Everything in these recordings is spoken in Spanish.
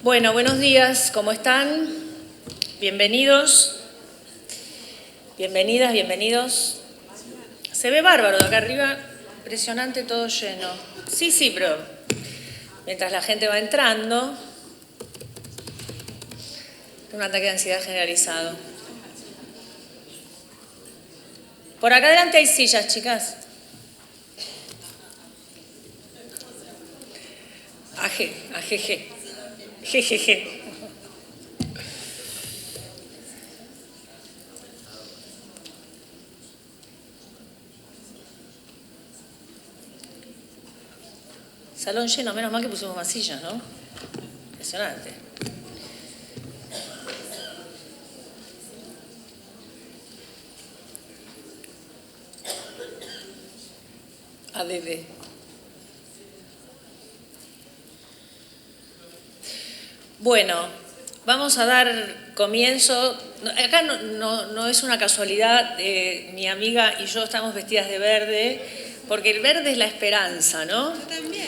Bueno, buenos días, ¿cómo están? Bienvenidos, bienvenidas, bienvenidos. Se ve bárbaro de acá arriba, impresionante, todo lleno. Sí, pero mientras la gente va entrando, un ataque de ansiedad generalizado. Por acá adelante hay sillas, chicas. Ajeje. Jejeje. Salón lleno, menos mal que pusimos más sillas, ¿no? Impresionante. ADD. Bueno, vamos a dar comienzo. Acá no es una casualidad, mi amiga y yo estamos vestidas de verde, porque el verde es la esperanza, ¿no? Yo también.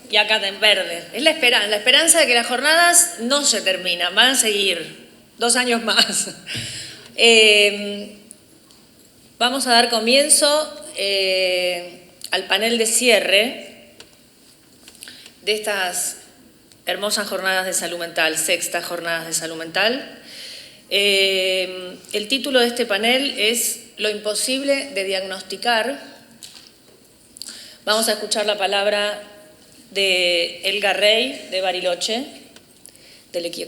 Y acá en verde. Es la esperanza de que las jornadas no se terminan, van a seguir 2 años más. Vamos a dar comienzo al panel de cierre de estas hermosas jornadas de salud mental, sextas jornadas de salud mental. El título de este panel es Lo imposible de diagnosticar. Vamos a escuchar la palabra de Elga Rey, de Bariloche,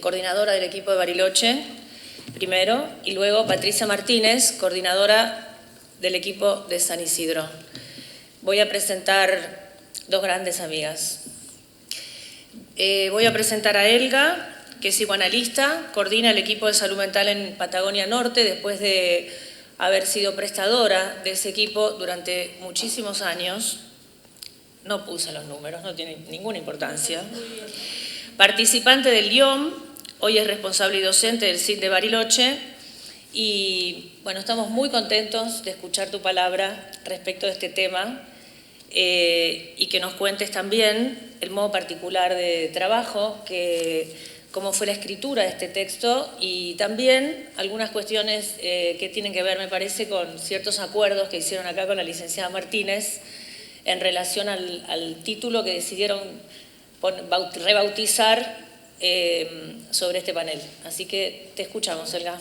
coordinadora del equipo de Bariloche, primero, y luego Patricia Martínez, coordinadora del equipo de San Isidro. Voy a presentar 2 grandes amigas. Voy a presentar a Elga, que es psicoanalista, coordina el equipo de salud mental en Patagonia Norte, después de haber sido prestadora de ese equipo durante muchísimos años. No puse los números, no tiene ninguna importancia. Participante del IOM, hoy es responsable y docente del CID de Bariloche. Y bueno, estamos muy contentos de escuchar tu palabra respecto de este tema y que nos cuentes también el modo particular de trabajo, cómo fue la escritura de este texto y también algunas cuestiones que tienen que ver, me parece, con ciertos acuerdos que hicieron acá con la licenciada Martínez en relación al título que decidieron rebautizar sobre este panel. Así que te escuchamos, Elga.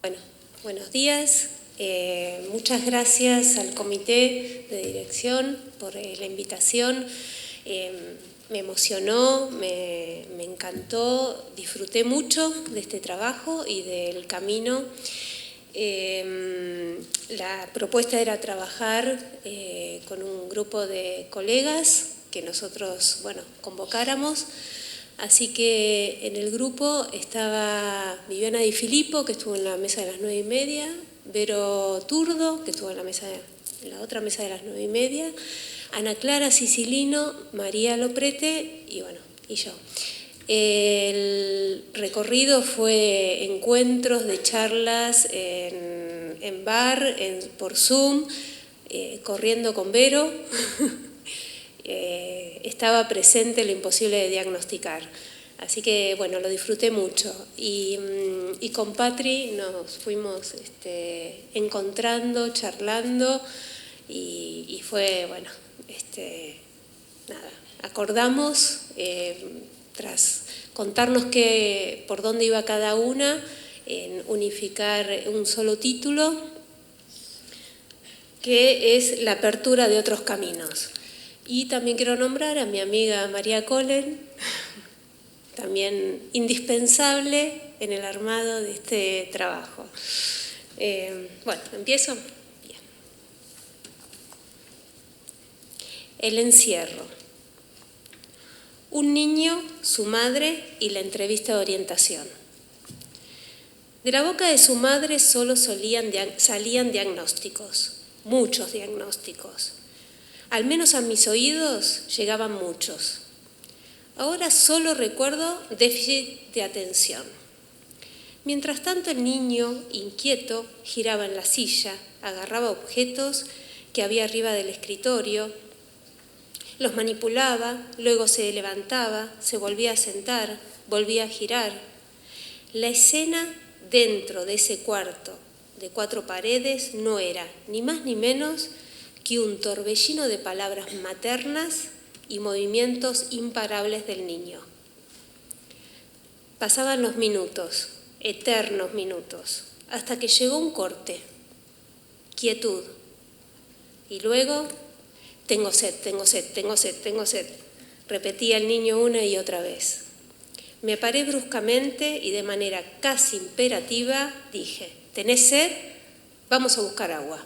Bueno, buenos días. Muchas gracias al comité de dirección por la invitación. Me emocionó, me encantó, disfruté mucho de este trabajo y del camino. La propuesta era trabajar con un grupo de colegas que nosotros, convocáramos. Así que en el grupo estaba Viviana Di Filippo, que estuvo en la mesa de las 9:30, Vero Turdo, que estuvo en la otra mesa de las 9:30, Ana Clara Sicilino, María Loprete y yo. El recorrido fue encuentros de charlas en bar, por Zoom, corriendo con Vero. Estaba presente lo imposible de diagnosticar. Así que, lo disfruté mucho. Y con Patri nos fuimos encontrando, charlando, y fue, acordamos, tras contarnos por dónde iba cada una, en unificar un solo título, que es la apertura de otros caminos. Y también quiero nombrar a mi amiga María Colen, también indispensable en el armado de este trabajo. ¿Empiezo? Bien. El encierro. Un niño, su madre y la entrevista de orientación. De la boca de su madre solo salían diagnósticos, muchos diagnósticos. Al menos a mis oídos llegaban muchos. Ahora solo recuerdo déficit de atención. Mientras tanto el niño, inquieto, giraba en la silla, agarraba objetos que había arriba del escritorio, Los manipulaba, luego se levantaba, se volvía a sentar, volvía a girar. La escena dentro de ese cuarto de 4 paredes no era ni más ni menos que un torbellino de palabras maternas y movimientos imparables del niño. Pasaban los minutos, eternos minutos, hasta que llegó un corte, quietud, y luego, tengo sed, tengo sed, tengo sed, tengo sed, repetía el niño una y otra vez. Me paré bruscamente y de manera casi imperativa dije, ¿tenés sed? Vamos a buscar agua.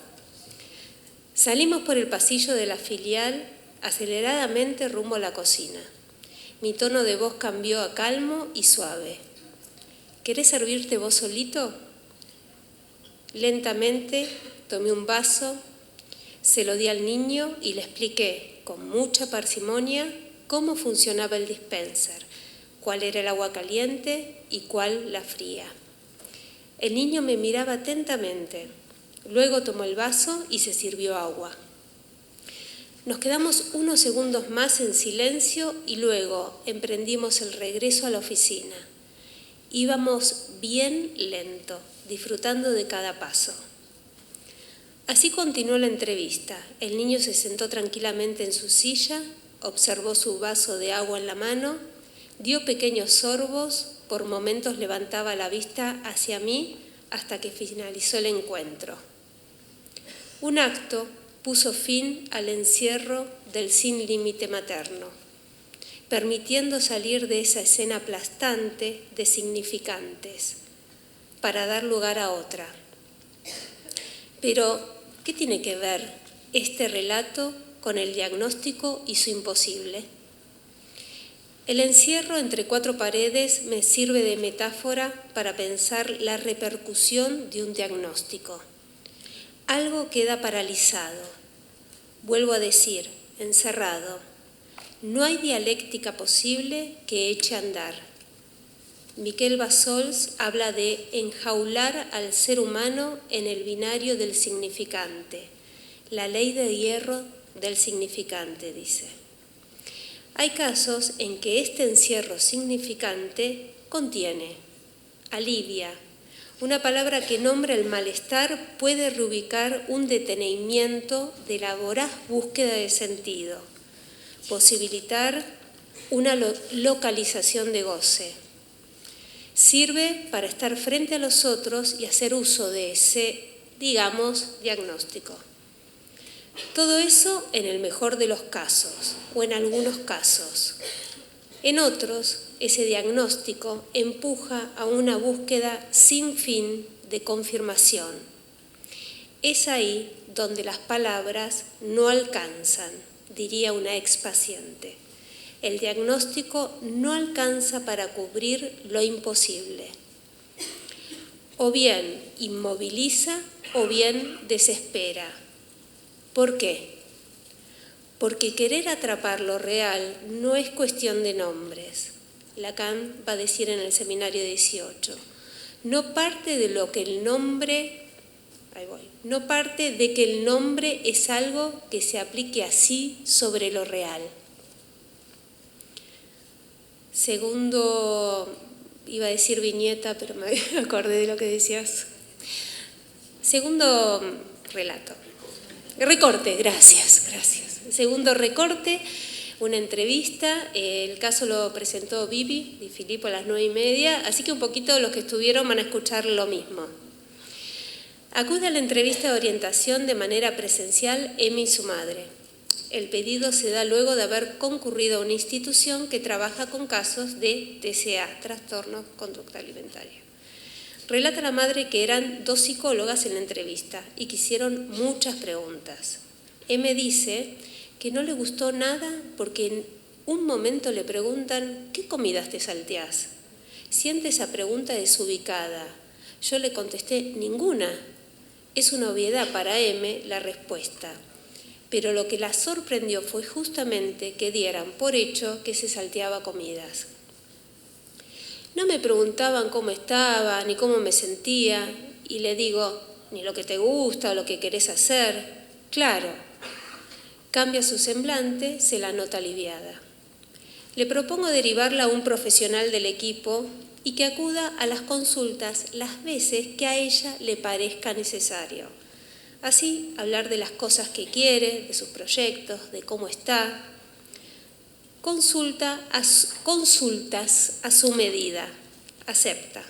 Salimos por el pasillo de la filial aceleradamente rumbo a la cocina. Mi tono de voz cambió a calmo y suave. ¿Querés servirte vos solito? Lentamente tomé un vaso, se lo di al niño y le expliqué con mucha parsimonia cómo funcionaba el dispenser, cuál era el agua caliente y cuál la fría. El niño me miraba atentamente. Luego tomó el vaso y se sirvió agua. Nos quedamos unos segundos más en silencio y luego emprendimos el regreso a la oficina. Íbamos bien lento, disfrutando de cada paso. Así continuó la entrevista. El niño se sentó tranquilamente en su silla, observó su vaso de agua en la mano, dio pequeños sorbos, por momentos levantaba la vista hacia mí hasta que finalizó el encuentro. Un acto puso fin al encierro del sin límite materno, permitiendo salir de esa escena aplastante de significantes para dar lugar a otra. Pero, ¿qué tiene que ver este relato con el diagnóstico y su imposible? El encierro entre 4 paredes me sirve de metáfora para pensar la repercusión de un diagnóstico. Algo queda paralizado. Vuelvo a decir, encerrado. No hay dialéctica posible que eche a andar. Miquel Bassols habla de enjaular al ser humano en el binario del significante. La ley de hierro del significante, dice. Hay casos en que este encierro significante contiene, alivia. Una palabra que nombra el malestar puede reubicar un detenimiento de la voraz búsqueda de sentido, posibilitar una localización de goce. Sirve para estar frente a los otros y hacer uso de ese, digamos, diagnóstico. Todo eso en el mejor de los casos, o en algunos casos. En otros, ese diagnóstico empuja a una búsqueda sin fin de confirmación. Es ahí donde las palabras no alcanzan, diría una expaciente. El diagnóstico no alcanza para cubrir lo imposible. O bien inmoviliza o bien desespera. ¿Por qué? Porque querer atrapar lo real no es cuestión de nombres. Lacan va a decir en el seminario 18, no parte de lo que el nombre, no parte de que el nombre es algo que se aplique así sobre lo real. Segundo, iba a decir viñeta, pero me acordé de lo que decías. Segundo recorte, gracias. Segundo recorte, una entrevista, el caso lo presentó Vivi Di Filippo a las 9:30, así que un poquito los que estuvieron van a escuchar lo mismo. Acude a la entrevista de orientación de manera presencial Emi y su madre. El pedido se da luego de haber concurrido a una institución que trabaja con casos de TCA, trastorno conducta alimentaria. Relata la madre que eran 2 psicólogas en la entrevista y que hicieron muchas preguntas. M dice que no le gustó nada porque en un momento le preguntan ¿qué comidas te salteás? Siente esa pregunta desubicada. Yo le contesté ninguna. Es una obviedad para M la respuesta. Pero lo que la sorprendió fue justamente que dieran por hecho que se salteaba comidas. No me preguntaban cómo estaba, ni cómo me sentía, y le digo, ni lo que te gusta o lo que querés hacer. Claro, Cambia su semblante, se la nota aliviada. Le propongo derivarla a un profesional del equipo y que acuda a las consultas las veces que a ella le parezca necesario. Así, hablar de las cosas que quiere, de sus proyectos, de cómo está. Consultas a su medida. Acepta.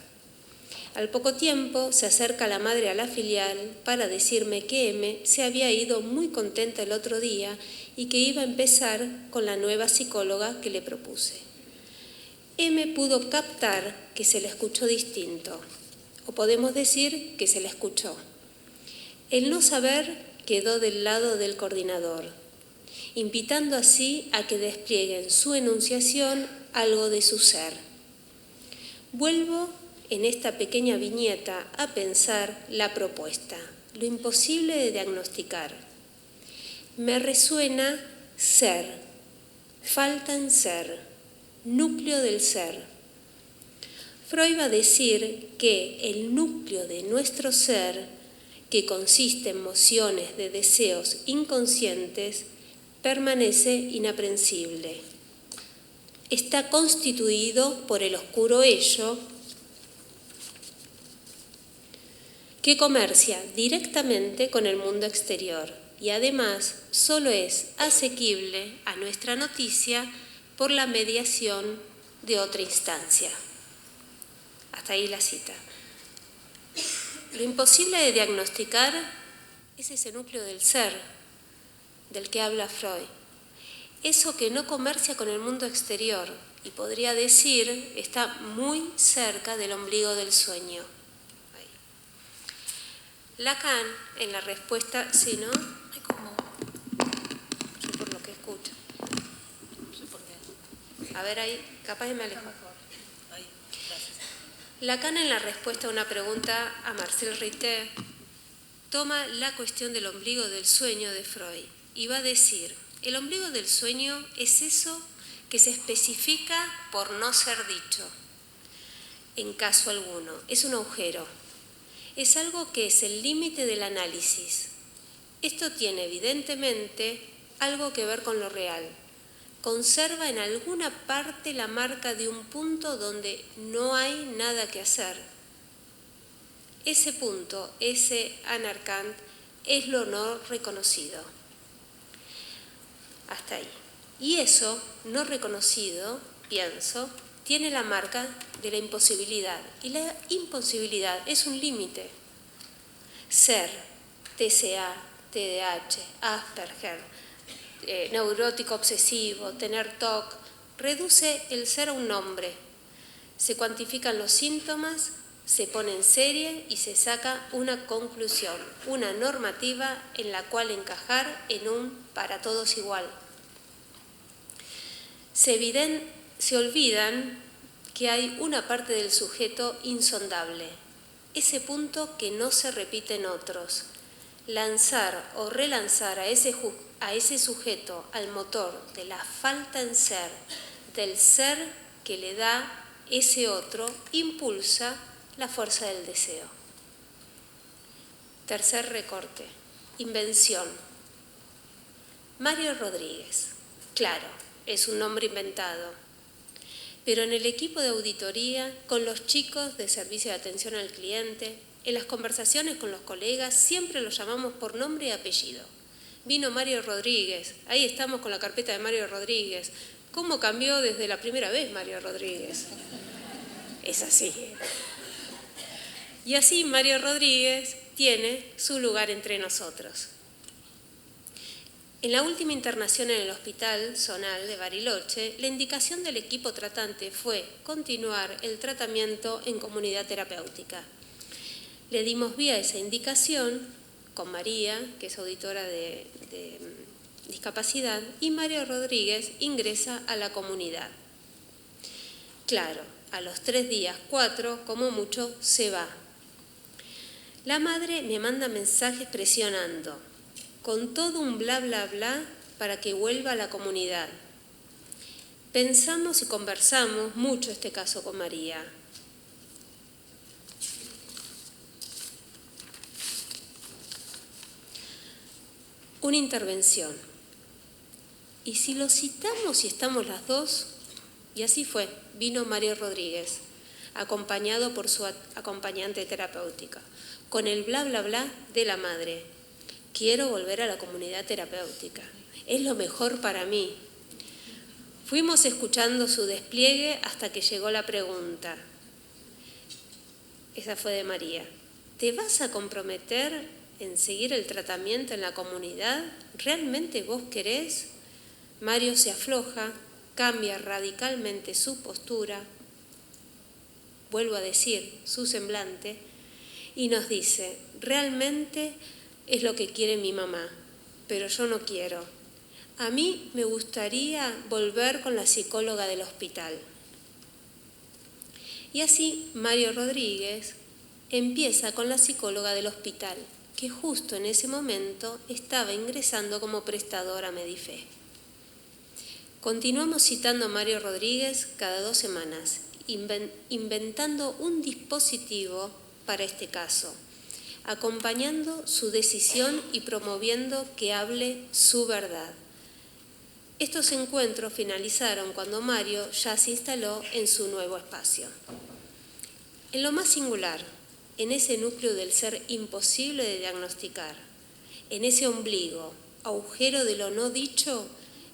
Al poco tiempo se acerca la madre a la filial para decirme que M se había ido muy contenta el otro día y que iba a empezar con la nueva psicóloga que le propuse. M pudo captar que se le escuchó distinto, o podemos decir que se le escuchó. El no saber quedó del lado del coordinador, invitando así a que despliegue en su enunciación algo de su ser. Vuelvo en esta pequeña viñeta a pensar la propuesta, lo imposible de diagnosticar. Me resuena ser, falta en ser, núcleo del ser. Freud va a decir que el núcleo de nuestro ser, que consiste en emociones de deseos inconscientes, permanece inaprensible. Está constituido por el oscuro ello que comercia directamente con el mundo exterior y además solo es asequible a nuestra noticia por la mediación de otra instancia. Hasta ahí la cita. Lo imposible de diagnosticar es ese núcleo del ser del que habla Freud. Eso que no comercia con el mundo exterior y podría decir está muy cerca del ombligo del sueño. Ahí. Lacan en la respuesta, ¿sí, no? ¿Cómo? Yo por lo que escucho. No sé por qué. A ver ahí, capaz que me alejo. Ahí, gracias. Lacan en la respuesta a una pregunta a Marcel Ritter toma la cuestión del ombligo del sueño de Freud y va a decir, el ombligo del sueño es eso que se especifica por no ser dicho, en caso alguno, es un agujero, es algo que es el límite del análisis. Esto tiene evidentemente algo que ver con lo real. Conserva en alguna parte la marca de un punto donde no hay nada que hacer. Ese punto, ese anarcant, es lo no reconocido. Hasta ahí. Y eso, no reconocido, pienso, tiene la marca de la imposibilidad. Y la imposibilidad es un límite. Ser, TCA, TDAH, Asperger, neurótico obsesivo, tener TOC, reduce el ser a un nombre. Se cuantifican los síntomas, se pone en serie y se saca una conclusión, una normativa en la cual encajar en un para todos igual. Se olvidan que hay una parte del sujeto insondable, ese punto que no se repite en otros. Lanzar o relanzar a ese sujeto al motor de la falta en ser, del ser que le da ese otro, impulsa la fuerza del deseo. Tercer recorte, invención. Mario Rodríguez, claro, es un nombre inventado, pero en el equipo de auditoría, con los chicos de servicio de atención al cliente, en las conversaciones con los colegas, siempre lo llamamos por nombre y apellido. Vino Mario Rodríguez, ahí estamos con la carpeta de Mario Rodríguez. ¿Cómo cambió desde la primera vez Mario Rodríguez? Es así. Y así Mario Rodríguez tiene su lugar entre nosotros. En la última internación en el Hospital Zonal de Bariloche, la indicación del equipo tratante fue continuar el tratamiento en comunidad terapéutica. Le dimos vía a esa indicación con María, que es auditora de discapacidad, y Mario Rodríguez ingresa a la comunidad. Claro, a los 3 días, 4, como mucho, se va. La madre me manda mensajes presionando, con todo un bla bla bla para que vuelva a la comunidad. Pensamos y conversamos mucho este caso con María. Una intervención. ¿y si lo citamos y estamos las dos? Y así fue, vino Mario Rodríguez, acompañado por su acompañante terapéutica, con el bla bla bla de la madre. Quiero volver a la comunidad terapéutica, es lo mejor para mí. Fuimos escuchando su despliegue hasta que llegó la pregunta. Esa fue de María. ¿Te vas a comprometer en seguir el tratamiento en la comunidad? ¿Realmente vos querés? Mario se afloja, cambia radicalmente su postura, vuelvo a decir, su semblante, y nos dice, realmente es lo que quiere mi mamá, pero yo no quiero. A mí me gustaría volver con la psicóloga del hospital. Y así Mario Rodríguez empieza con la psicóloga del hospital, que justo en ese momento estaba ingresando como prestadora a Medife. Continuamos citando a Mario Rodríguez cada 2 semanas, inventando un dispositivo para este caso, acompañando su decisión y promoviendo que hable su verdad. Estos encuentros finalizaron cuando Mario ya se instaló en su nuevo espacio. En lo más singular, en ese núcleo del ser imposible de diagnosticar, en ese ombligo, agujero de lo no dicho,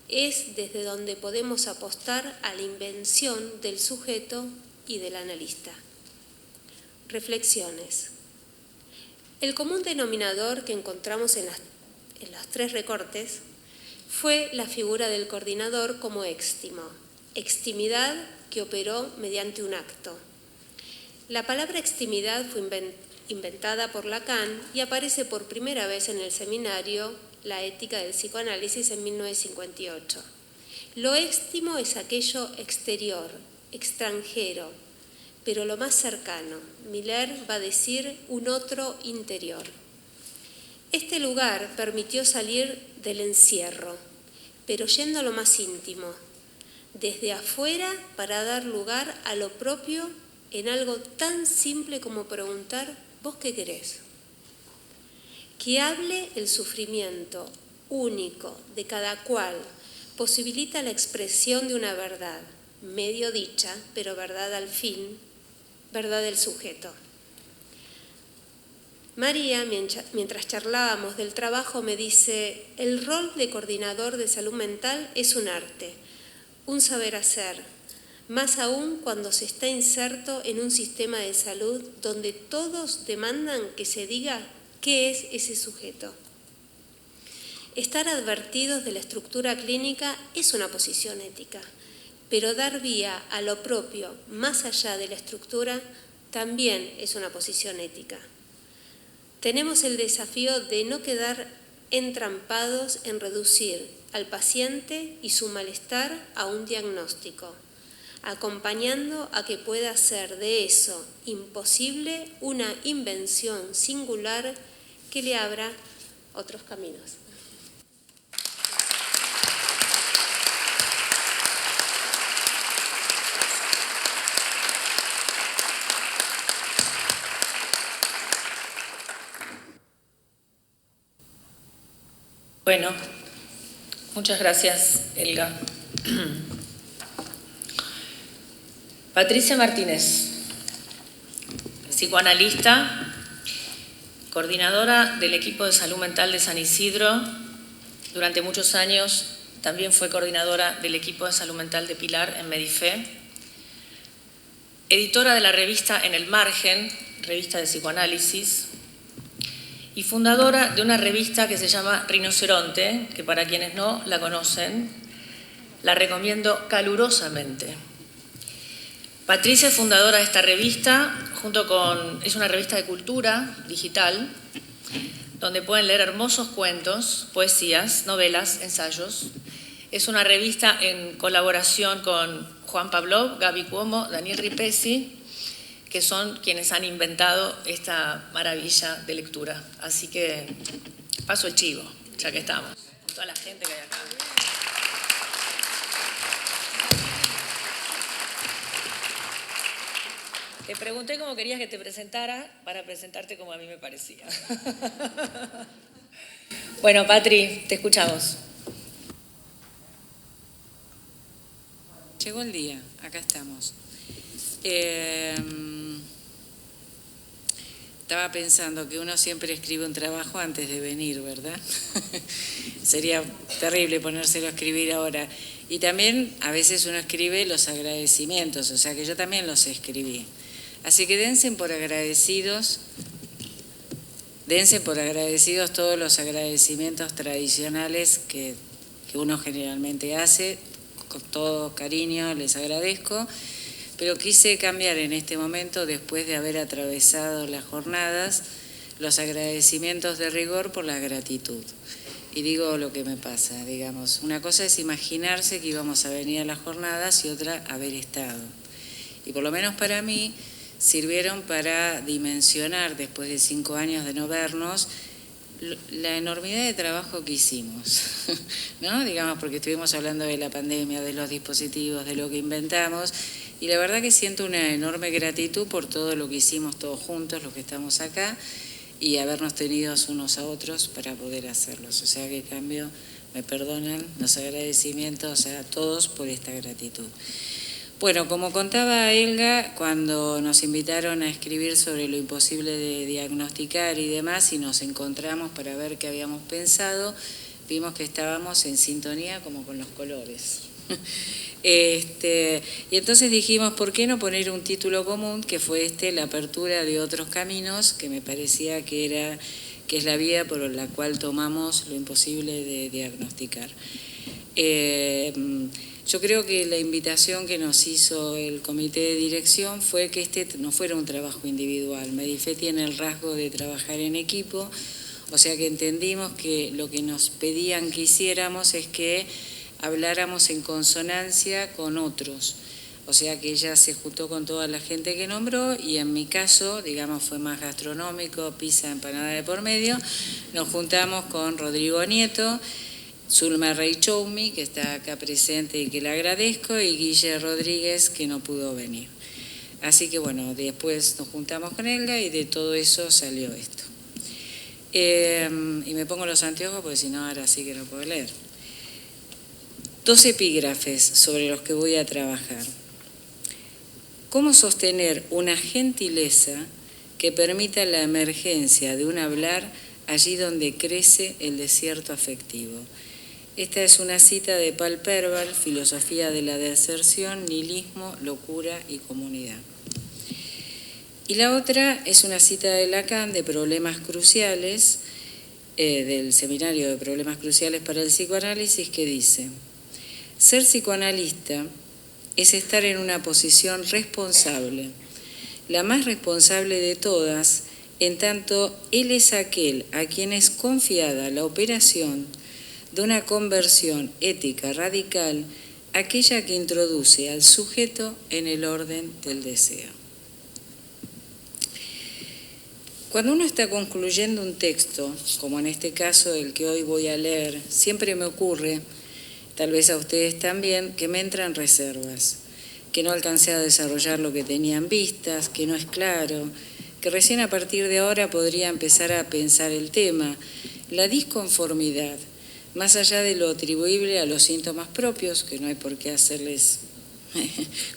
es desde donde podemos apostar a la invención del sujeto y del analista. Reflexiones. El común denominador que encontramos en los 3 recortes fue la figura del coordinador como éxtimo, extimidad que operó mediante un acto. La palabra extimidad fue inventada por Lacan y aparece por primera vez en el seminario La ética del psicoanálisis en 1958. Lo éxtimo es aquello exterior, extranjero, pero lo más cercano. Miller va a decir un otro interior. Este lugar permitió salir del encierro, pero yendo a lo más íntimo, desde afuera para dar lugar a lo propio en algo tan simple como preguntar, ¿vos qué querés? Que hable el sufrimiento único de cada cual posibilita la expresión de una verdad, medio dicha, pero verdad al fin, verdad del sujeto. María, mientras charlábamos del trabajo, me dice, el rol de coordinador de salud mental es un arte, un saber hacer, más aún cuando se está inserto en un sistema de salud donde todos demandan que se diga qué es ese sujeto. Estar advertidos de la estructura clínica es una posición ética, pero dar vía a lo propio, más allá de la estructura, también es una posición ética. Tenemos el desafío de no quedar entrampados en reducir al paciente y su malestar a un diagnóstico, acompañando a que pueda ser de eso imposible una invención singular que le abra otros caminos. Bueno, muchas gracias, Elga. Patricia Martínez, psicoanalista, coordinadora del equipo de salud mental de San Isidro. Durante muchos años también fue coordinadora del equipo de salud mental de Pilar en Medife. Editora de la revista En el Margen, revista de psicoanálisis. Y fundadora de una revista que se llama Rinoceronte, que para quienes no la conocen, la recomiendo calurosamente. Patricia es fundadora de esta revista, es una revista de cultura digital, donde pueden leer hermosos cuentos, poesías, novelas, ensayos. Es una revista en colaboración con Juan Pavlov, Gaby Cuomo, Daniel Ripesi, que son quienes han inventado esta maravilla de lectura. Así que paso el chivo, ya que estamos. Toda la gente que hay acá. Te pregunté cómo querías que te presentara para presentarte como a mí me parecía. Bueno, Patri, te escuchamos. Llegó el día, acá estamos. Estaba pensando que uno siempre escribe un trabajo antes de venir, ¿verdad? Sería terrible ponérselo a escribir ahora. Y también a veces uno escribe los agradecimientos, o sea que yo también los escribí. Así que dense por agradecidos todos los agradecimientos tradicionales que uno generalmente hace. Con todo cariño les agradezco, pero quise cambiar en este momento, después de haber atravesado las jornadas, los agradecimientos de rigor por la gratitud. Y digo lo que me pasa, digamos. Una cosa es imaginarse que íbamos a venir a las jornadas y otra haber estado. Y por lo menos para mí sirvieron para dimensionar, después de 5 años de no vernos, la enormidad de trabajo que hicimos, ¿no? Digamos, porque estuvimos hablando de la pandemia, de los dispositivos, de lo que inventamos, y la verdad que siento una enorme gratitud por todo lo que hicimos todos juntos, los que estamos acá, y habernos tenido unos a otros para poder hacerlos. O sea que cambio, me perdonan los agradecimientos a todos por esta gratitud. Bueno, como contaba Elga, cuando nos invitaron a escribir sobre lo imposible de diagnosticar y demás, y nos encontramos para ver qué habíamos pensado, vimos que estábamos en sintonía como con los colores. Y entonces dijimos, ¿por qué no poner un título común, que fue la apertura de otros caminos, que me parecía que es la vía por la cual tomamos lo imposible de diagnosticar? Yo creo que la invitación que nos hizo el comité de dirección fue que no fuera un trabajo individual. Medife tiene el rasgo de trabajar en equipo, o sea que entendimos que lo que nos pedían que hiciéramos es que habláramos en consonancia con otros. O sea que ella se juntó con toda la gente que nombró y en mi caso, digamos, fue más gastronómico, pizza, empanada de por medio. Nos juntamos con Rodrigo Nieto, Zulma Reichoumi, que está acá presente y que le agradezco, y Guille Rodríguez, que no pudo venir. Así que bueno, después nos juntamos con Elga y de todo eso salió esto. Y me pongo los anteojos porque si no ahora sí que no puedo leer. 2 epígrafes sobre los que voy a trabajar. ¿Cómo sostener una gentileza que permita la emergencia de un hablar allí donde crece el desierto afectivo? Esta es una cita de Paul Perval, Filosofía de la deserción, nihilismo, locura y comunidad. Y la otra es una cita de Lacan de Problemas Cruciales, del Seminario de Problemas Cruciales para el Psicoanálisis, que dice: ser psicoanalista es estar en una posición responsable, la más responsable de todas, en tanto él es aquel a quien es confiada la operación de una conversión ética radical, aquella que introduce al sujeto en el orden del deseo. Cuando uno está concluyendo un texto, como en este caso el que hoy voy a leer, siempre me ocurre, tal vez a ustedes también, que me entran reservas, que no alcancé a desarrollar lo que tenía en vistas, que no es claro, que recién a partir de ahora podría empezar a pensar el tema, la disconformidad, más allá de lo atribuible a los síntomas propios, que no hay por qué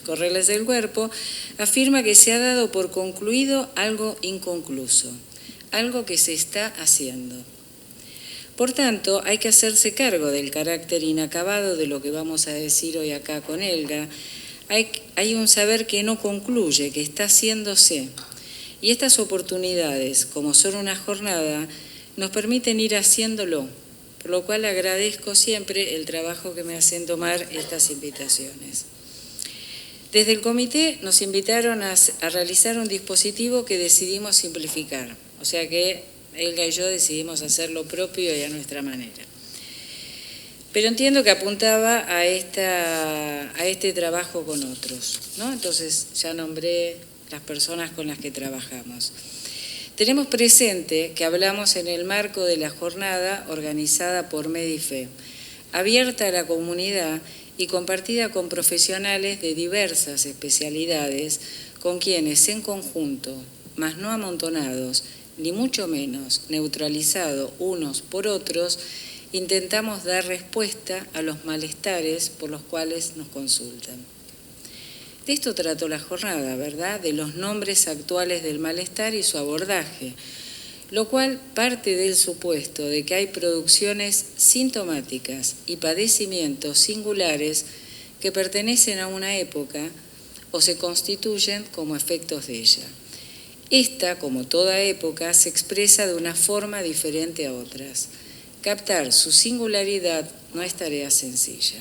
correrles el cuerpo, afirma que se ha dado por concluido algo inconcluso, algo que se está haciendo. Por tanto, hay que hacerse cargo del carácter inacabado de lo que vamos a decir hoy acá con Elga. Hay un saber que no concluye, que está haciéndose. Y estas oportunidades, como son una jornada, nos permiten ir haciéndolo, por lo cual agradezco siempre el trabajo que me hacen tomar estas invitaciones. Desde el comité nos invitaron a realizar un dispositivo que decidimos simplificar, o sea que Elga y yo decidimos hacer lo propio y a nuestra manera. Pero entiendo que apuntaba a este trabajo con otros, ¿no? Entonces ya nombré las personas con las que trabajamos. Tenemos presente que hablamos en el marco de la jornada organizada por Medife, abierta a la comunidad y compartida con profesionales de diversas especialidades, con quienes en conjunto, mas no amontonados, ni mucho menos neutralizados unos por otros, intentamos dar respuesta a los malestares por los cuales nos consultan. De esto trató la jornada, ¿verdad? De los nombres actuales del malestar y su abordaje, lo cual parte del supuesto de que hay producciones sintomáticas y padecimientos singulares que pertenecen a una época o se constituyen como efectos de ella. Esta, como toda época, se expresa de una forma diferente a otras. Captar su singularidad no es tarea sencilla.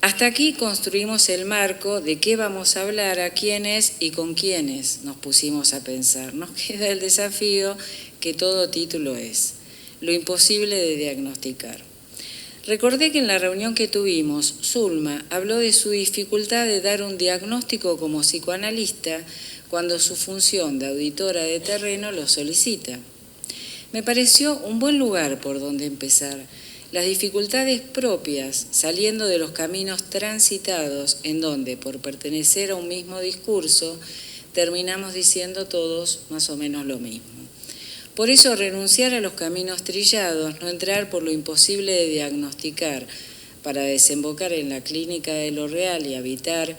Hasta aquí construimos el marco de qué vamos a hablar, a quiénes y con quiénes nos pusimos a pensar. Nos queda el desafío que todo título es, lo imposible de diagnosticar. Recordé que en la reunión que tuvimos, Zulma habló de su dificultad de dar un diagnóstico como psicoanalista cuando su función de auditora de terreno lo solicita. Me pareció un buen lugar por donde empezar. Las dificultades propias, saliendo de los caminos transitados en donde, por pertenecer a un mismo discurso, terminamos diciendo todos más o menos lo mismo. Por eso renunciar a los caminos trillados, no entrar por lo imposible de diagnosticar para desembocar en la clínica de lo real y habitar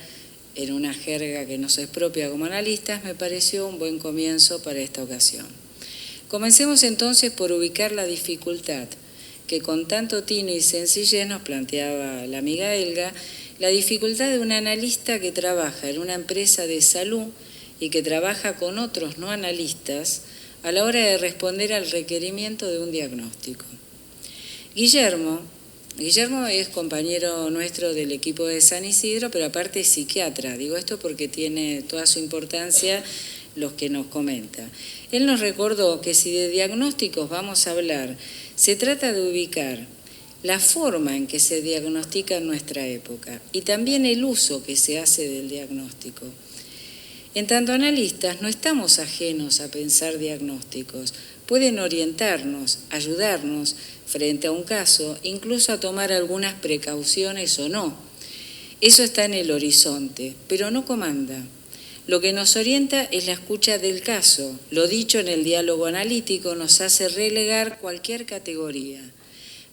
en una jerga que nos es propia como analistas, me pareció un buen comienzo para esta ocasión. Comencemos entonces por ubicar la dificultad que con tanto tino y sencillez nos planteaba la amiga Elga, la dificultad de un analista que trabaja en una empresa de salud y que trabaja con otros no analistas a la hora de responder al requerimiento de un diagnóstico. Guillermo es compañero nuestro del equipo de San Isidro, pero aparte es psiquiatra. Digo esto porque tiene toda su importancia los que nos comenta. Él nos recordó que si de diagnósticos vamos a hablar, se trata de ubicar la forma en que se diagnostica en nuestra época y también el uso que se hace del diagnóstico. En tanto analistas no estamos ajenos a pensar diagnósticos, pueden orientarnos, ayudarnos frente a un caso, incluso a tomar algunas precauciones o no. Eso está en el horizonte, pero no comanda. Lo que nos orienta es la escucha del caso. Lo dicho en el diálogo analítico nos hace relegar cualquier categoría.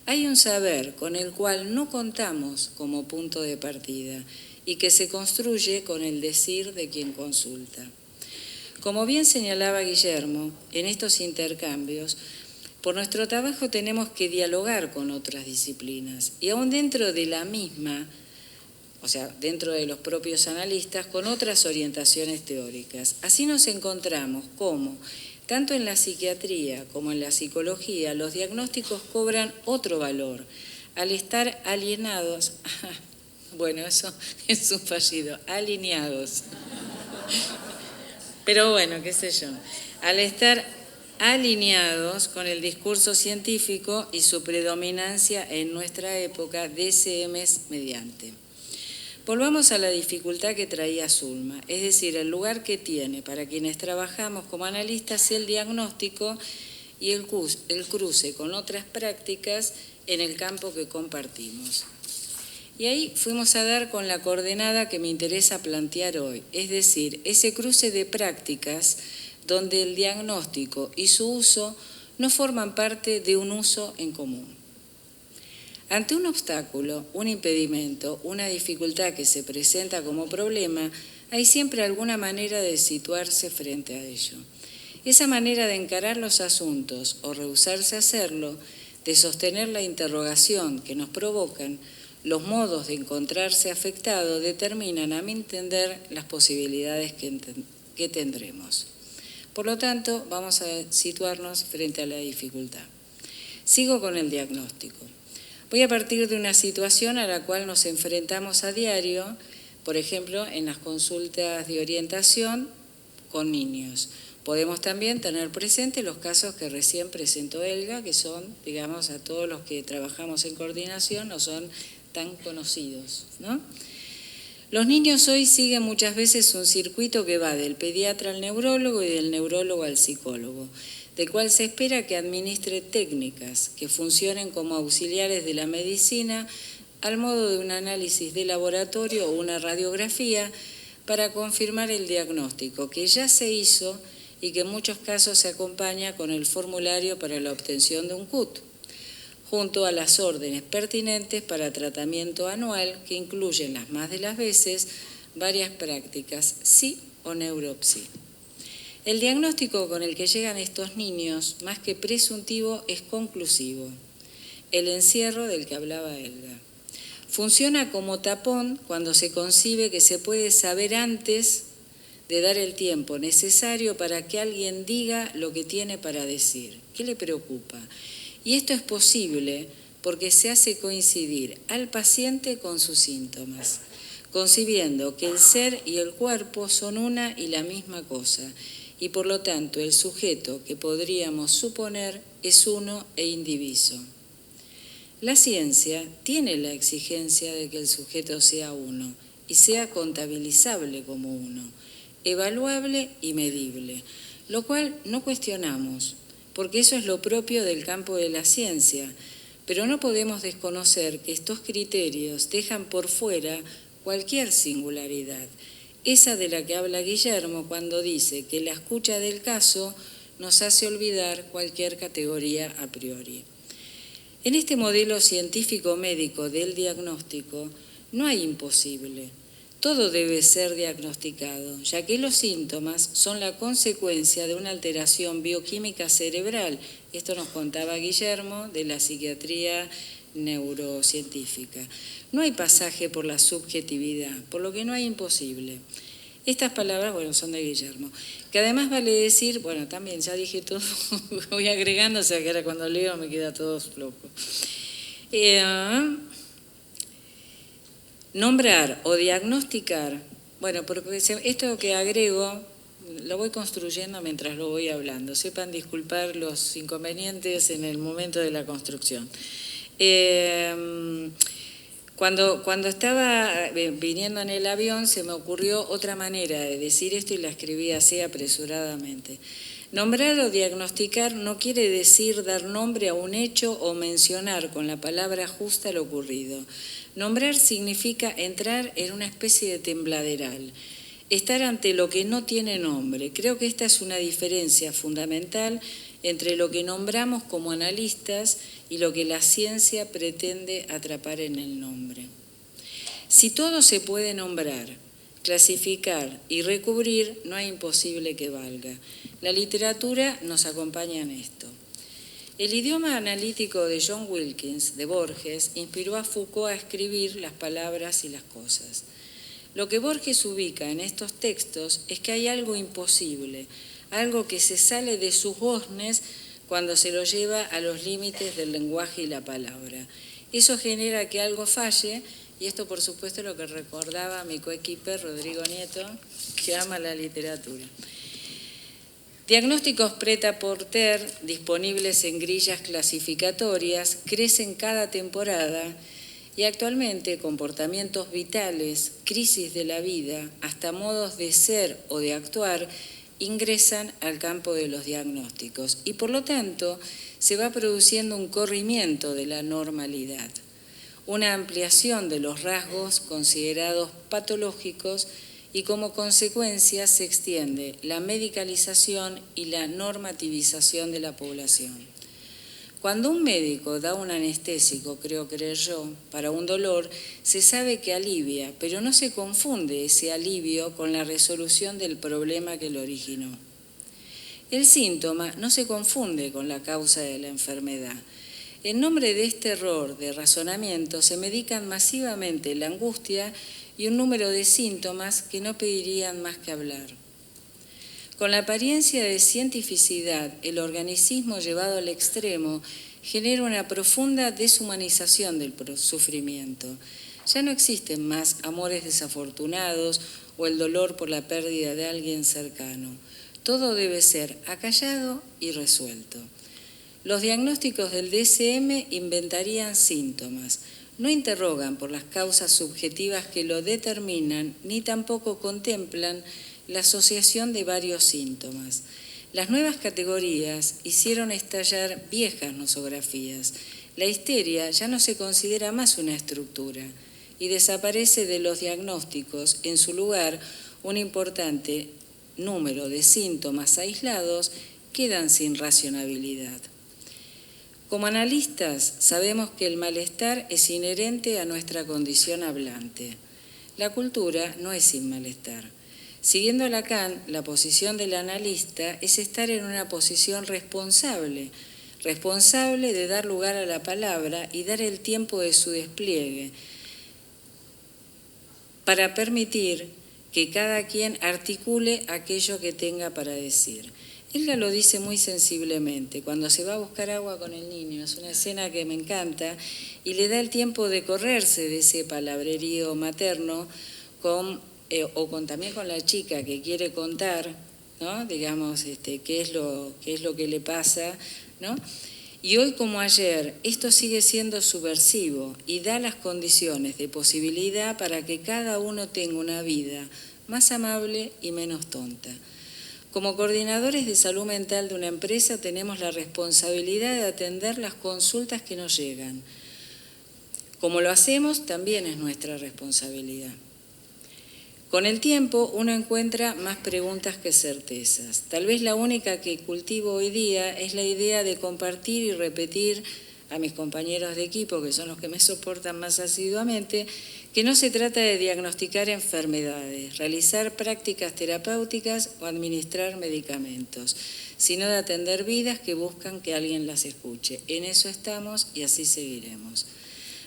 Hay un saber con el cual no contamos como punto de partida y que se construye con el decir de quien consulta. Como bien señalaba Guillermo, en estos intercambios, por nuestro trabajo tenemos que dialogar con otras disciplinas y aún dentro de la misma, o sea, dentro de los propios analistas, con otras orientaciones teóricas. Así nos encontramos como, tanto en la psiquiatría como en la psicología, los diagnósticos cobran otro valor. Al estar alienados, bueno, eso es un fallido, alineados. Pero bueno, qué sé yo, al estar alineados con el discurso científico y su predominancia en nuestra época, DSMs mediante. Volvamos a la dificultad que traía Zulma, es decir, el lugar que tiene para quienes trabajamos como analistas el diagnóstico y el cruce con otras prácticas en el campo que compartimos. Y ahí fuimos a dar con la coordenada que me interesa plantear hoy, es decir, ese cruce de prácticas donde el diagnóstico y su uso no forman parte de un uso en común. Ante un obstáculo, un impedimento, una dificultad que se presenta como problema, hay siempre alguna manera de situarse frente a ello. Esa manera de encarar los asuntos o rehusarse a hacerlo, de sostener la interrogación que nos provocan, los modos de encontrarse afectado determinan, a mi entender, las posibilidades que tendremos. Por lo tanto, vamos a situarnos frente a la dificultad. Sigo con el diagnóstico. Voy a partir de una situación a la cual nos enfrentamos a diario, por ejemplo, en las consultas de orientación con niños. Podemos también tener presente los casos que recién presentó Elga, que son, digamos, a todos los que trabajamos en coordinación, no son tan conocidos, ¿no? Los niños hoy siguen muchas veces un circuito que va del pediatra al neurólogo y del neurólogo al psicólogo, del cual se espera que administre técnicas que funcionen como auxiliares de la medicina al modo de un análisis de laboratorio o una radiografía para confirmar el diagnóstico que ya se hizo y que en muchos casos se acompaña con el formulario para la obtención de un CUT, junto a las órdenes pertinentes para tratamiento anual que incluyen las más de las veces varias prácticas, sí o neuropsi. El diagnóstico con el que llegan estos niños, más que presuntivo, es conclusivo. El encierro del que hablaba Elga. Funciona como tapón cuando se concibe que se puede saber antes de dar el tiempo necesario para que alguien diga lo que tiene para decir. ¿Qué le preocupa? Y esto es posible porque se hace coincidir al paciente con sus síntomas, concibiendo que el ser y el cuerpo son una y la misma cosa, y por lo tanto el sujeto que podríamos suponer es uno e indiviso. La ciencia tiene la exigencia de que el sujeto sea uno y sea contabilizable como uno, evaluable y medible, lo cual no cuestionamos, porque eso es lo propio del campo de la ciencia, pero no podemos desconocer que estos criterios dejan por fuera cualquier singularidad, esa de la que habla Guillermo cuando dice que la escucha del caso nos hace olvidar cualquier categoría a priori. En este modelo científico-médico del diagnóstico no hay imposible. Todo debe ser diagnosticado, ya que los síntomas son la consecuencia de una alteración bioquímica cerebral. Esto nos contaba Guillermo de la psiquiatría neurocientífica. No hay pasaje por la subjetividad, por lo que no hay imposible. Estas palabras, son de Guillermo, que además vale decir, también ya dije todo, voy agregando, o sea que ahora cuando leo me queda todo loco. Nombrar o diagnosticar, porque esto que agrego lo voy construyendo mientras lo voy hablando. Sepan disculpar los inconvenientes en el momento de la construcción. Cuando estaba viniendo en el avión se me ocurrió otra manera de decir esto y la escribí así apresuradamente. Nombrar o diagnosticar no quiere decir dar nombre a un hecho o mencionar con la palabra justa lo ocurrido. Nombrar significa entrar en una especie de tembladeral, estar ante lo que no tiene nombre. Creo que esta es una diferencia fundamental entre lo que nombramos como analistas y lo que la ciencia pretende atrapar en el nombre. Si todo se puede nombrar, clasificar y recubrir, no hay imposible que valga. La literatura nos acompaña en esto. El idioma analítico de John Wilkins, de Borges, inspiró a Foucault a escribir las palabras y las cosas. Lo que Borges ubica en estos textos es que hay algo imposible, algo que se sale de sus goznes cuando se lo lleva a los límites del lenguaje y la palabra. Eso genera que algo falle, y esto por supuesto es lo que recordaba mi coequiper Rodrigo Nieto, que ama la literatura. Diagnósticos prêt-à-porter disponibles en grillas clasificatorias crecen cada temporada y actualmente comportamientos vitales, crisis de la vida, hasta modos de ser o de actuar ingresan al campo de los diagnósticos y por lo tanto se va produciendo un corrimiento de la normalidad, una ampliación de los rasgos considerados patológicos y como consecuencia se extiende la medicalización y la normativización de la población. Cuando un médico da un anestésico, creo creer yo, para un dolor, se sabe que alivia, pero no se confunde ese alivio con la resolución del problema que lo originó. El síntoma no se confunde con la causa de la enfermedad. En nombre de este error de razonamiento se medican masivamente la angustia y un número de síntomas que no pedirían más que hablar. Con la apariencia de cientificidad, el organicismo llevado al extremo genera una profunda deshumanización del sufrimiento. Ya no existen más amores desafortunados o el dolor por la pérdida de alguien cercano. Todo debe ser acallado y resuelto. Los diagnósticos del DSM inventarían síntomas. No interrogan por las causas subjetivas que lo determinan, ni tampoco contemplan la asociación de varios síntomas. Las nuevas categorías hicieron estallar viejas nosografías. La histeria ya no se considera más una estructura y desaparece de los diagnósticos. En su lugar, un importante número de síntomas aislados quedan sin racionalidad. Como analistas, sabemos que el malestar es inherente a nuestra condición hablante. La cultura no es sin malestar. Siguiendo Lacan, la posición del analista es estar en una posición responsable de dar lugar a la palabra y dar el tiempo de su despliegue, para permitir que cada quien articule aquello que tenga para decir. Elga lo dice muy sensiblemente, cuando se va a buscar agua con el niño, es una escena que me encanta, y le da el tiempo de correrse de ese palabrerío materno también con la chica que quiere contar, ¿no? Digamos, qué es lo que le pasa, ¿no? Y hoy como ayer, esto sigue siendo subversivo y da las condiciones de posibilidad para que cada uno tenga una vida más amable y menos tonta. Como coordinadores de salud mental de una empresa tenemos la responsabilidad de atender las consultas que nos llegan. Como lo hacemos, también es nuestra responsabilidad. Con el tiempo uno encuentra más preguntas que certezas. Tal vez la única que cultivo hoy día es la idea de compartir y repetir a mis compañeros de equipo, que son los que me soportan más asiduamente, que no se trata de diagnosticar enfermedades, realizar prácticas terapéuticas o administrar medicamentos, sino de atender vidas que buscan que alguien las escuche. En eso estamos y así seguiremos.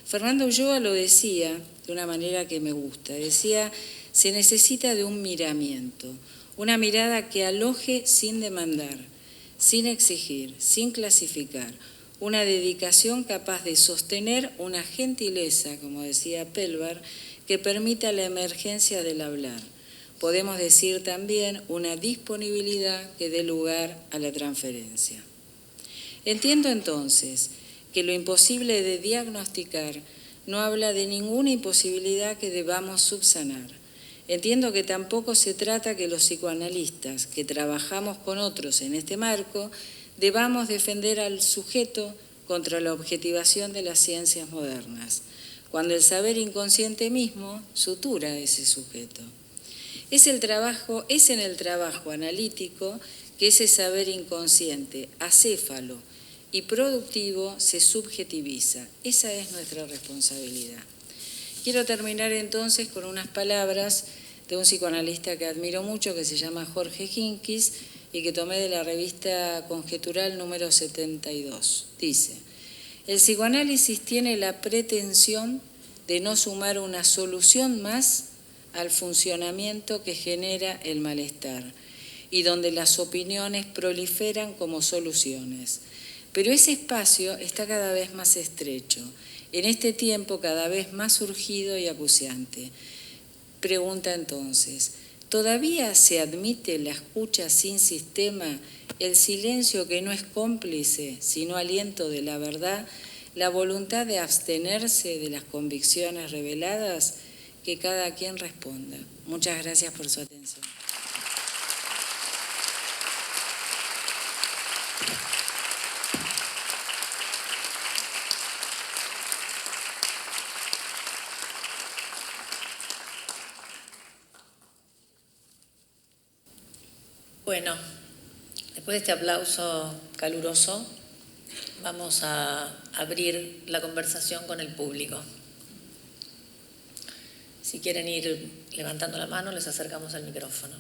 Fernando Ulloa lo decía de una manera que me gusta, decía: se necesita de un miramiento, una mirada que aloje sin demandar, sin exigir, sin clasificar, una dedicación capaz de sostener una gentileza, como decía Pelvar, que permita la emergencia del hablar. Podemos decir también una disponibilidad que dé lugar a la transferencia. Entiendo entonces que lo imposible de diagnosticar no habla de ninguna imposibilidad que debamos subsanar. Entiendo que tampoco se trata que los psicoanalistas que trabajamos con otros en este marco debamos defender al sujeto contra la objetivación de las ciencias modernas, cuando el saber inconsciente mismo sutura a ese sujeto. Es en el trabajo analítico que ese saber inconsciente, acéfalo y productivo, se subjetiviza. Esa es nuestra responsabilidad. Quiero terminar entonces con unas palabras de un psicoanalista que admiro mucho, que se llama Jorge Hinkis, y que tomé de la revista Conjetural número 72. Dice: el psicoanálisis tiene la pretensión de no sumar una solución más al funcionamiento que genera el malestar y donde las opiniones proliferan como soluciones. Pero ese espacio está cada vez más estrecho, en este tiempo cada vez más urgido y acuciante. Pregunta entonces: ¿todavía se admite la escucha sin sistema, el silencio que no es cómplice, sino aliento de la verdad, la voluntad de abstenerse de las convicciones reveladas? Que cada quien responda. Muchas gracias por su atención. Bueno, después de este aplauso caluroso, vamos a abrir la conversación con el público. Si quieren ir levantando la mano, les acercamos el micrófono.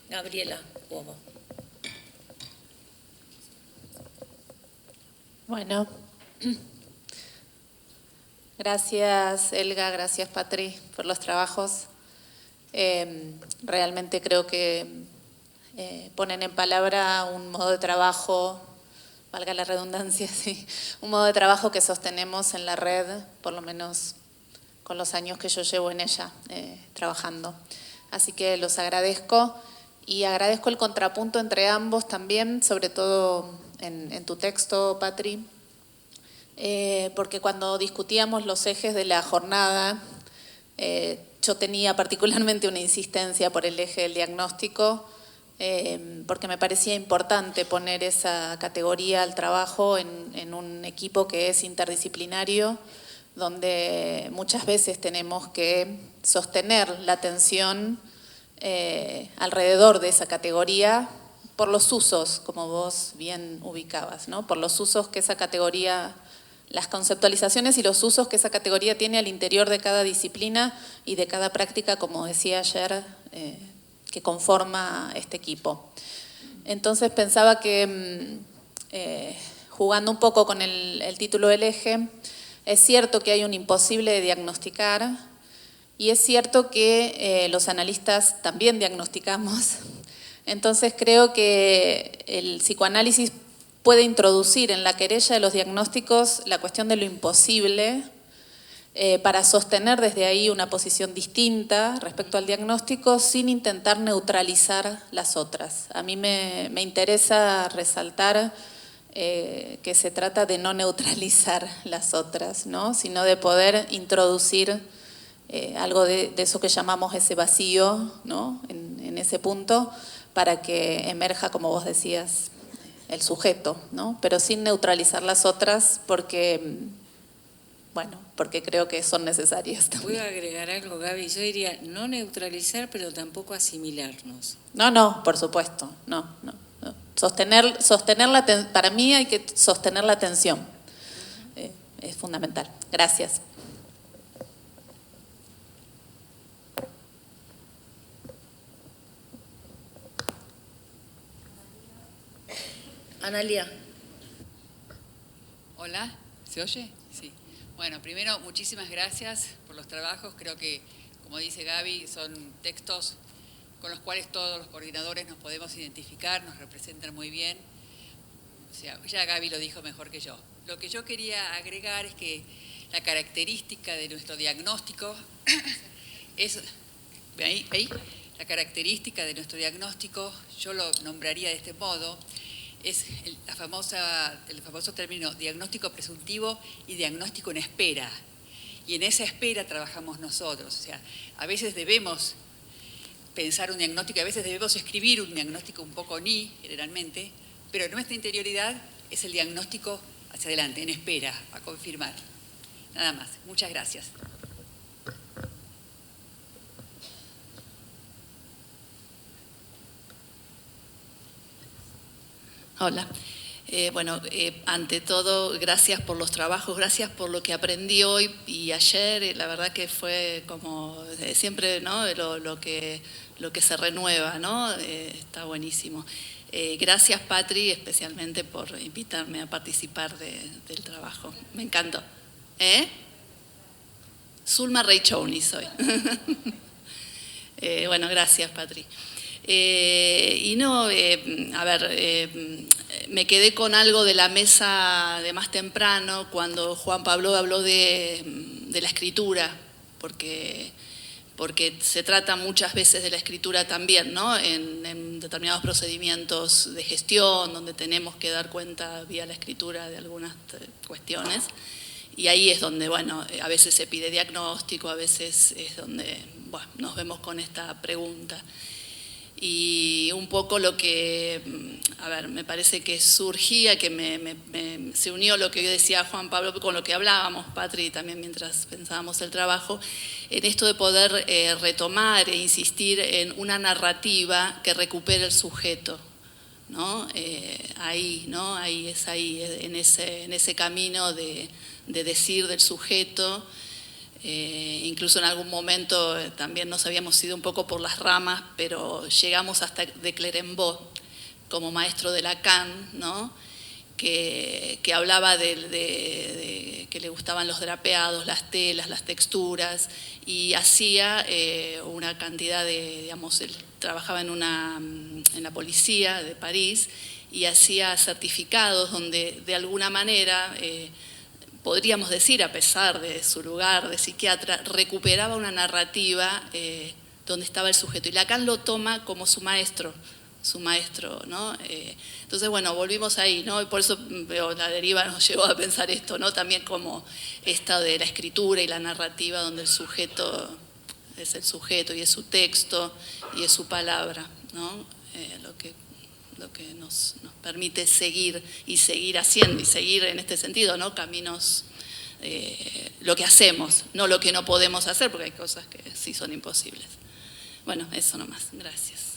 Gabriela Cuomo. Bueno, gracias Elga, gracias Patri por los trabajos. Realmente creo que ponen en palabra un modo de trabajo, valga la redundancia, sí, un modo de trabajo que sostenemos en la red, por lo menos con los años que yo llevo en ella trabajando. Así que los agradezco y agradezco el contrapunto entre ambos también, sobre todo en tu texto, Patri, porque cuando discutíamos los ejes de la jornada, yo tenía particularmente una insistencia por el eje del diagnóstico, porque me parecía importante poner esa categoría al trabajo en un equipo que es interdisciplinario, donde muchas veces tenemos que sostener la atención alrededor de esa categoría por los usos, como vos bien ubicabas, ¿no? Por los usos que esa categoría, las conceptualizaciones y los usos que esa categoría tiene al interior de cada disciplina y de cada práctica, como decía ayer, que conforma este equipo. Entonces pensaba que, jugando un poco con el título del eje, es cierto que hay un imposible de diagnosticar y es cierto que los analistas también diagnosticamos. Entonces creo que el psicoanálisis puede introducir en la querella de los diagnósticos la cuestión de lo imposible para sostener desde ahí una posición distinta respecto al diagnóstico sin intentar neutralizar las otras. A mí me interesa resaltar que se trata de no neutralizar las otras, ¿no? Sino de poder introducir algo de eso que llamamos ese vacío, ¿no? en ese punto, para que emerja, como vos decías, el sujeto, ¿no? Pero sin neutralizar las otras porque, bueno, porque creo que son necesarias también. Voy a agregar algo, Gaby. Yo diría no neutralizar, pero tampoco asimilarnos. No, por supuesto, no. Para mí hay que sostener la atención. Es fundamental. Gracias. Analia. Hola, ¿se oye? Sí. Bueno, primero, muchísimas gracias por los trabajos. Creo que, como dice Gaby, son textos con los cuales todos los coordinadores nos podemos identificar, nos representan muy bien. O sea, ya Gaby lo dijo mejor que yo. Lo que yo quería agregar es que la característica de nuestro diagnóstico es... ¿Veis? La característica de nuestro diagnóstico, yo lo nombraría de este modo, es el famoso término diagnóstico presuntivo y diagnóstico en espera. Y en esa espera trabajamos nosotros. O sea, a veces debemos pensar un diagnóstico, a veces debemos escribir un diagnóstico un poco generalmente, pero nuestra interioridad es el diagnóstico hacia adelante, en espera, a confirmar. Nada más. Muchas gracias. Hola. Ante todo, gracias por los trabajos, gracias por lo que aprendí hoy y ayer. La verdad que fue como siempre, ¿no? lo que se renueva, ¿no? Está buenísimo. Gracias, Patri, especialmente por invitarme a participar del trabajo. Me encantó. Zulma Reichouni soy. Bueno, gracias, Patri. Me quedé con algo de la mesa de más temprano cuando Juan Pablo habló de la escritura, porque se trata muchas veces de la escritura también, ¿no? En determinados procedimientos de gestión, donde tenemos que dar cuenta vía la escritura de algunas cuestiones. Y ahí es donde, bueno, a veces se pide diagnóstico, a veces es donde, bueno, nos vemos con esta pregunta. Y un poco lo que, me parece que surgía, que se unió lo que decía Juan Pablo con lo que hablábamos, Patri, también mientras pensábamos el trabajo, en esto de poder retomar e insistir en una narrativa que recupere el sujeto, ¿no? Ahí, ¿no? Ahí, en ese camino de decir del sujeto. Incluso en algún momento también nos habíamos ido un poco por las ramas, pero llegamos hasta de Clerembault como maestro de Lacan, ¿no? que hablaba de que le gustaban los drapeados, las telas, las texturas, y hacía una cantidad de, digamos, él trabajaba en la policía de París y hacía certificados donde de alguna manera podríamos decir, a pesar de su lugar de psiquiatra, recuperaba una narrativa donde estaba el sujeto. Y Lacan lo toma como su maestro, ¿no? Entonces, bueno, volvimos ahí, ¿no? Y por eso la deriva nos llevó a pensar esto, ¿no? También como esta de la escritura y la narrativa, donde el sujeto es el sujeto y es su texto y es su palabra, ¿no? Lo que nos permite seguir haciendo y seguir en este sentido, ¿no? Caminos lo que hacemos, no lo que no podemos hacer, porque hay cosas que sí son imposibles. Bueno, eso nomás. Gracias.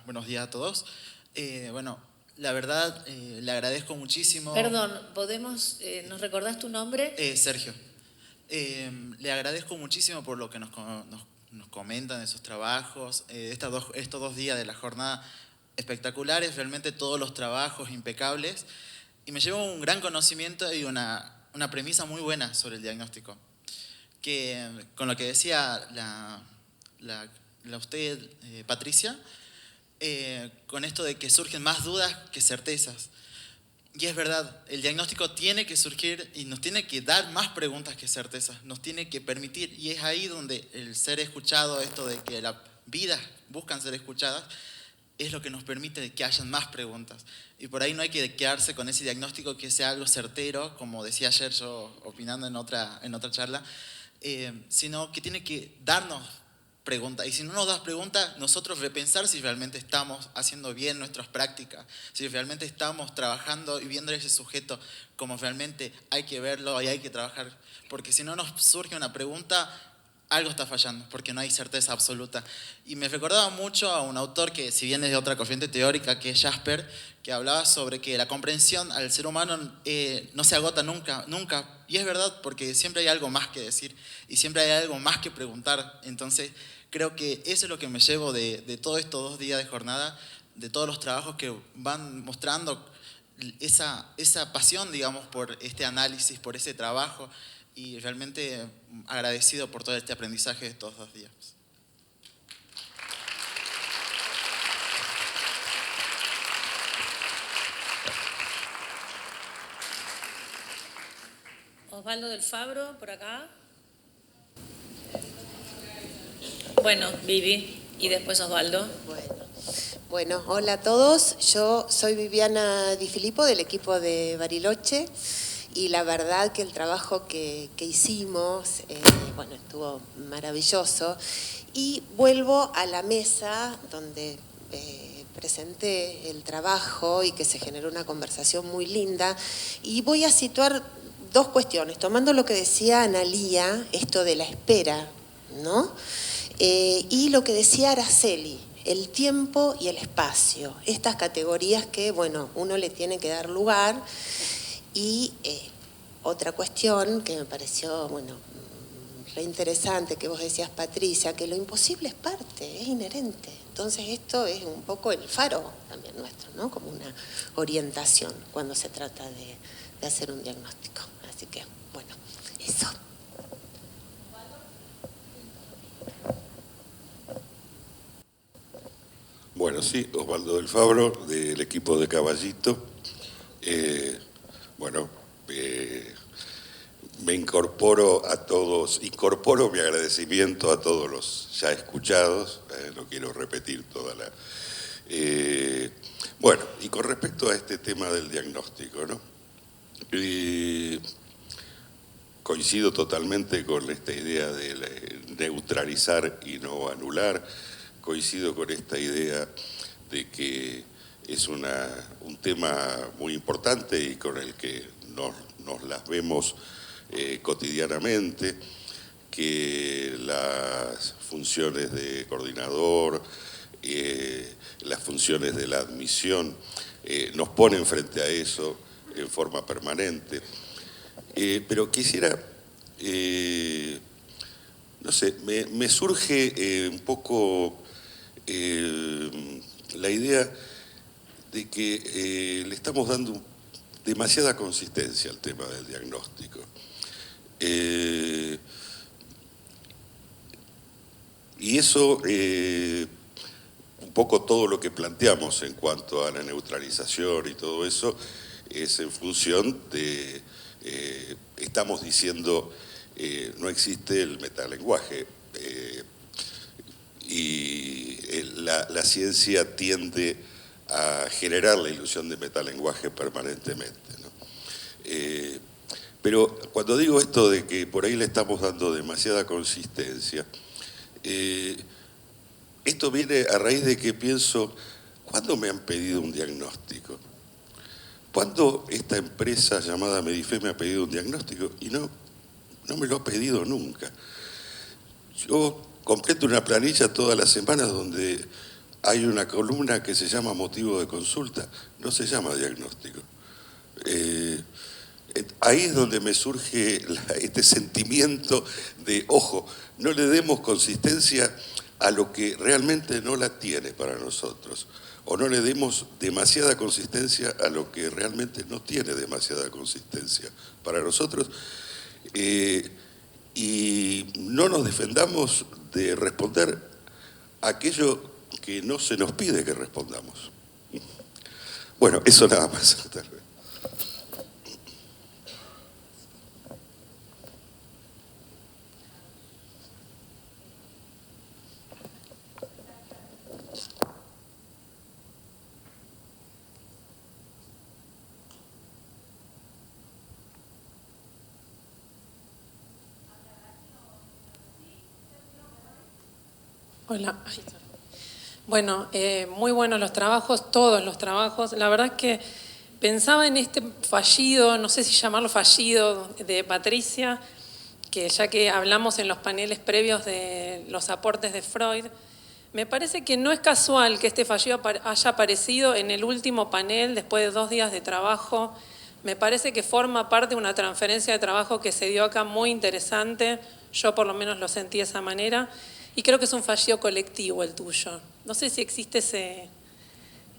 Buenos días a todos. Bueno, la verdad, le agradezco muchísimo. Perdón, ¿nos recordás tu nombre? Sergio. Le agradezco muchísimo por lo que nos comentan de sus trabajos. Estos 2 días de la jornada espectaculares, realmente todos los trabajos impecables. Y me llevo un gran conocimiento y una premisa muy buena sobre el diagnóstico. Que con lo que decía usted, Patricia, con esto de que surgen más dudas que certezas. Y es verdad, el diagnóstico tiene que surgir y nos tiene que dar más preguntas que certezas, nos tiene que permitir, y es ahí donde el ser escuchado, esto de que las vidas buscan ser escuchadas, es lo que nos permite que hayan más preguntas. Y por ahí no hay que quedarse con ese diagnóstico que sea algo certero, como decía ayer yo opinando en otra charla, sino que tiene que darnos preguntas. Y si no nos das preguntas, nosotros repensar si realmente estamos haciendo bien nuestras prácticas, si realmente estamos trabajando y viendo a ese sujeto como realmente hay que verlo y hay que trabajar. Porque si no nos surge una pregunta, algo está fallando, porque no hay certeza absoluta. Y me recordaba mucho a un autor que, si bien es de otra corriente teórica, que es Jasper, que hablaba sobre que la comprensión al ser humano no se agota nunca, nunca. Y es verdad, porque siempre hay algo más que decir y siempre hay algo más que preguntar. Entonces, creo que eso es lo que me llevo de todos estos 2 días de jornada, de todos los trabajos que van mostrando esa pasión, digamos, por este análisis, por ese trabajo, y realmente agradecido por todo este aprendizaje de estos 2 días. Osvaldo del Fabro, por acá. Bueno, Vivi, y después Osvaldo. Bueno, hola a todos. Yo soy Viviana Di Filippo del equipo de Bariloche y la verdad que el trabajo que hicimos, estuvo maravilloso. Y vuelvo a la mesa donde presenté el trabajo y que se generó una conversación muy linda, y voy a situar 2 cuestiones, tomando lo que decía Analía, esto de la espera, ¿no? Y lo que decía Araceli, el tiempo y el espacio, estas categorías que, uno le tiene que dar lugar. Y otra cuestión que me pareció, re interesante, que vos decías, Patricia, que lo imposible es parte, es inherente. Entonces esto es un poco el faro también nuestro, ¿no? Como una orientación cuando se trata de hacer un diagnóstico. Así que, eso. Bueno, sí, Osvaldo del Fabro, del equipo de Caballito. Me incorporo mi agradecimiento a todos los ya escuchados, no quiero repetir toda la... y con respecto a este tema del diagnóstico, ¿no? Coincido totalmente con esta idea de neutralizar y no anular. Coincido con esta idea de que es un tema muy importante y con el que nos las vemos cotidianamente, que las funciones de coordinador, las funciones de la admisión, nos ponen frente a eso en forma permanente. Pero quisiera, me surge un poco la idea de que le estamos dando demasiada consistencia al tema del diagnóstico. Y eso, un poco todo lo que planteamos en cuanto a la neutralización y todo eso, es en función de, estamos diciendo, no existe el metalenguaje. Y la ciencia tiende a generar la ilusión de metalenguaje permanentemente, ¿no? Pero cuando digo esto de que por ahí le estamos dando demasiada consistencia, esto viene a raíz de que pienso, ¿cuándo me han pedido un diagnóstico? ¿Cuándo esta empresa llamada Medife me ha pedido un diagnóstico? Y no me lo ha pedido nunca. Yo completo una planilla todas las semanas donde hay una columna que se llama motivo de consulta, no se llama diagnóstico. Ahí es donde me surge este sentimiento de, ojo, no le demos consistencia a lo que realmente no la tiene para nosotros, o no le demos demasiada consistencia a lo que realmente no tiene demasiada consistencia para nosotros, y no nos defendamos de responder aquello que no se nos pide que respondamos. Bueno, eso nada más. Hola. Bueno, muy buenos los trabajos, todos los trabajos. La verdad es que pensaba en este fallido, no sé si llamarlo fallido, de Patricia, que ya que hablamos en los paneles previos de los aportes de Freud, me parece que no es casual que este fallido haya aparecido en el último panel después de 2 días de trabajo. Me parece que forma parte de una transferencia de trabajo que se dio acá muy interesante. Yo por lo menos lo sentí de esa manera. Y creo que es un fallido colectivo el tuyo. No sé si existe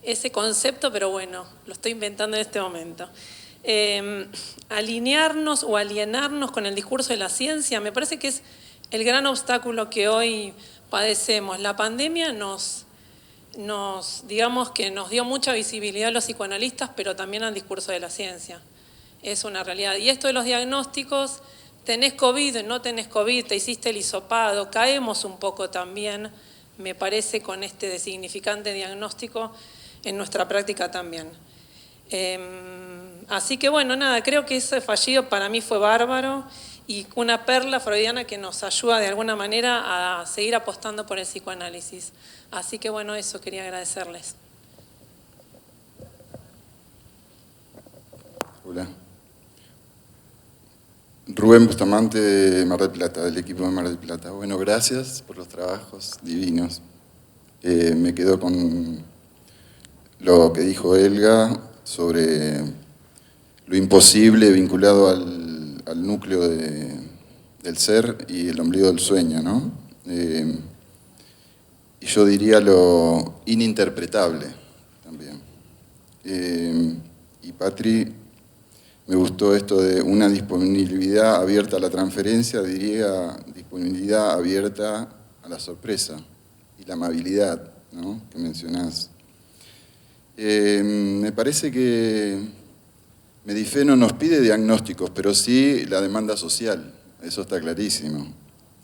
ese concepto, pero bueno, lo estoy inventando en este momento. Alinearnos o alienarnos con el discurso de la ciencia, me parece que es el gran obstáculo que hoy padecemos. La pandemia digamos que nos dio mucha visibilidad a los psicoanalistas, pero también al discurso de la ciencia. Es una realidad. Y esto de los diagnósticos, tenés COVID, no tenés COVID, te hiciste el hisopado, caemos un poco también, me parece, con este designificante diagnóstico en nuestra práctica también. Así que bueno, nada, creo que ese fallido para mí fue bárbaro y una perla freudiana que nos ayuda de alguna manera a seguir apostando por el psicoanálisis. Así que bueno, eso quería agradecerles. Hola. Rubén Bustamante de Mar del Plata, del equipo de Mar del Plata. Bueno, gracias por los trabajos divinos. Me quedo con lo que dijo Elga sobre lo imposible vinculado al núcleo del ser y el ombligo del sueño, ¿no? Y yo diría lo ininterpretable también. Y Patri, me gustó esto de una disponibilidad abierta a la transferencia, diría disponibilidad abierta a la sorpresa y la amabilidad, ¿no?, que mencionás. Me parece que Medife no nos pide diagnósticos, pero sí la demanda social, eso está clarísimo.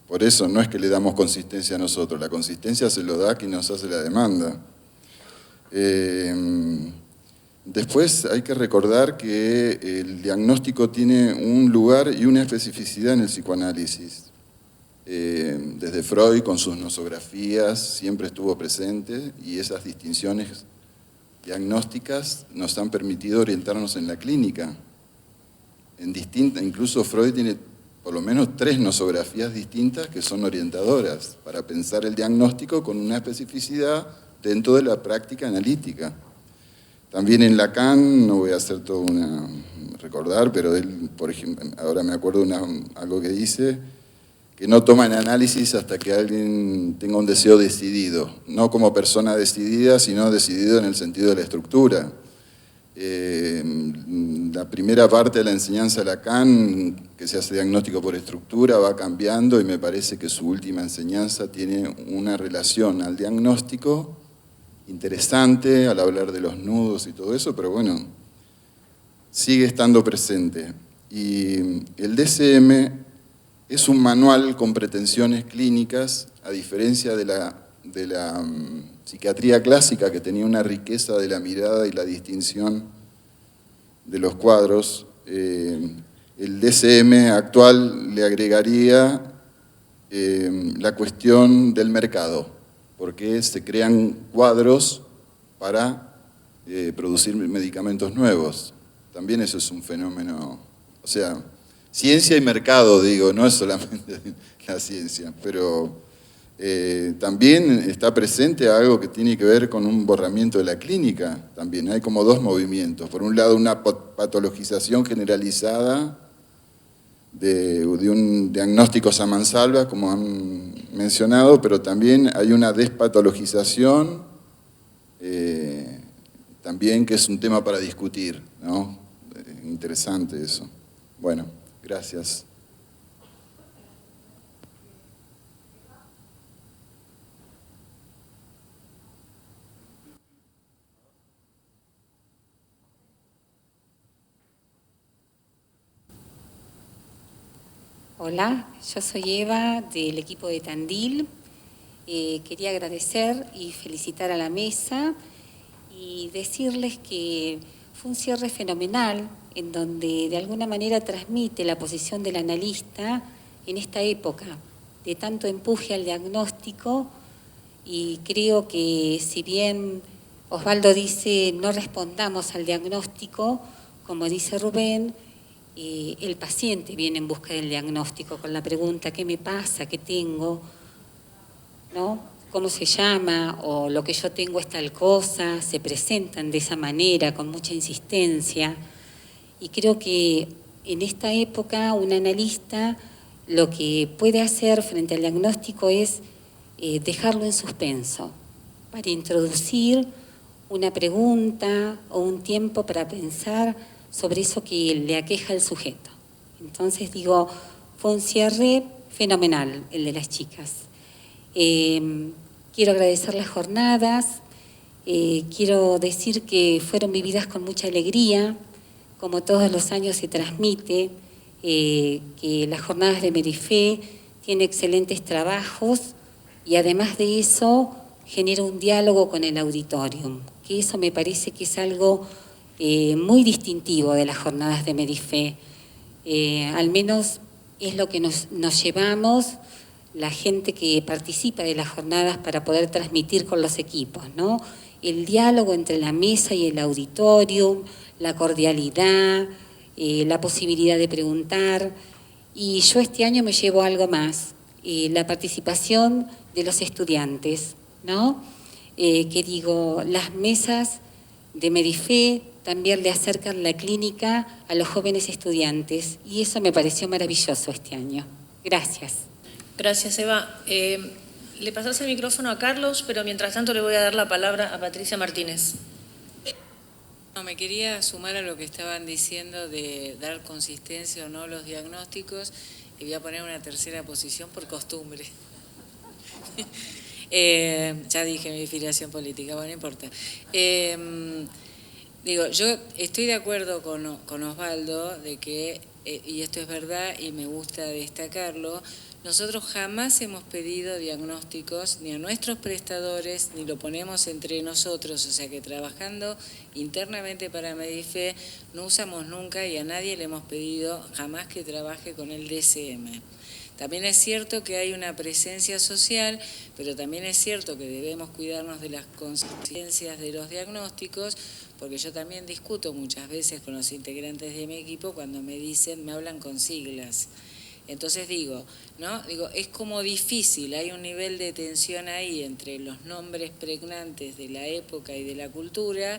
Por eso no es que le damos consistencia a nosotros, la consistencia se lo da quien nos hace la demanda. Después hay que recordar que el diagnóstico tiene un lugar y una especificidad en el psicoanálisis. Desde Freud, con sus nosografías, siempre estuvo presente y esas distinciones diagnósticas nos han permitido orientarnos en la clínica. Incluso Freud tiene por lo menos 3 nosografías distintas que son orientadoras para pensar el diagnóstico con una especificidad dentro de la práctica analítica. También en Lacan, no voy a hacer todo recordar, pero él, por ejemplo, ahora me acuerdo algo que dice, que no toma en análisis hasta que alguien tenga un deseo decidido, no como persona decidida, sino decidido en el sentido de la estructura. La primera parte de la enseñanza de Lacan, que se hace diagnóstico por estructura, va cambiando y me parece que su última enseñanza tiene una relación al diagnóstico interesante al hablar de los nudos y todo eso, pero bueno, sigue estando presente. Y el DSM es un manual con pretensiones clínicas, a diferencia de la psiquiatría clásica, que tenía una riqueza de la mirada y la distinción de los cuadros. El DSM actual le agregaría la cuestión del mercado, porque se crean cuadros para producir medicamentos nuevos. También eso es un fenómeno, o sea, ciencia y mercado, digo, no es solamente la ciencia, pero también está presente algo que tiene que ver con un borramiento de la clínica. También hay como dos movimientos. Por un lado, una patologización generalizada de un diagnóstico a mansalva, como han mencionado, pero también hay una despatologización, también que es un tema para discutir, ¿no? Interesante eso. Bueno, gracias. Hola, yo soy Eva del equipo de Tandil. Quería agradecer y felicitar a la mesa y decirles que fue un cierre fenomenal en donde de alguna manera transmite la posición del analista en esta época de tanto empuje al diagnóstico, y creo que si bien Osvaldo dice no respondamos al diagnóstico, como dice Rubén, el paciente viene en busca del diagnóstico con la pregunta ¿qué me pasa? ¿Qué tengo? ¿No? ¿Cómo se llama? O lo que yo tengo es tal cosa. Se presentan de esa manera, con mucha insistencia. Y creo que en esta época un analista lo que puede hacer frente al diagnóstico es dejarlo en suspenso, para introducir una pregunta o un tiempo para pensar sobre eso que le aqueja al sujeto. Entonces digo, fue un cierre fenomenal el de las chicas. Quiero agradecer las jornadas, quiero decir que fueron vividas con mucha alegría, como todos los años se transmite, que las jornadas de Medifé tienen excelentes trabajos y además de eso genera un diálogo con el auditorium, que eso me parece que es algo muy distintivo de las jornadas de Medifé. Al menos es lo que nos llevamos la gente que participa de las jornadas para poder transmitir con los equipos, ¿no? El diálogo entre la mesa y el auditorium, la cordialidad, la posibilidad de preguntar. Y yo este año me llevo algo más, la participación de los estudiantes, ¿no? Que digo, las mesas de Medifé también le acercan la clínica a los jóvenes estudiantes y eso me pareció maravilloso este año. Gracias. Gracias, Eva. Le pasás el micrófono a Carlos, pero mientras tanto le voy a dar la palabra a Patricia Martínez. No, me quería sumar a lo que estaban diciendo de dar consistencia o no a los diagnósticos, y voy a poner una tercera posición por costumbre. Ya dije mi filiación política, bueno, no importa. Digo, yo estoy de acuerdo con Osvaldo de que, y esto es verdad y me gusta destacarlo, nosotros jamás hemos pedido diagnósticos ni a nuestros prestadores, ni lo ponemos entre nosotros, o sea que trabajando internamente para Medifé no usamos nunca y a nadie le hemos pedido jamás que trabaje con el DSM. También es cierto que hay una presencia social, pero también es cierto que debemos cuidarnos de las consecuencias de los diagnósticos, porque yo también discuto muchas veces con los integrantes de mi equipo cuando me hablan con siglas. Entonces digo, es como difícil, hay un nivel de tensión ahí entre los nombres pregnantes de la época y de la cultura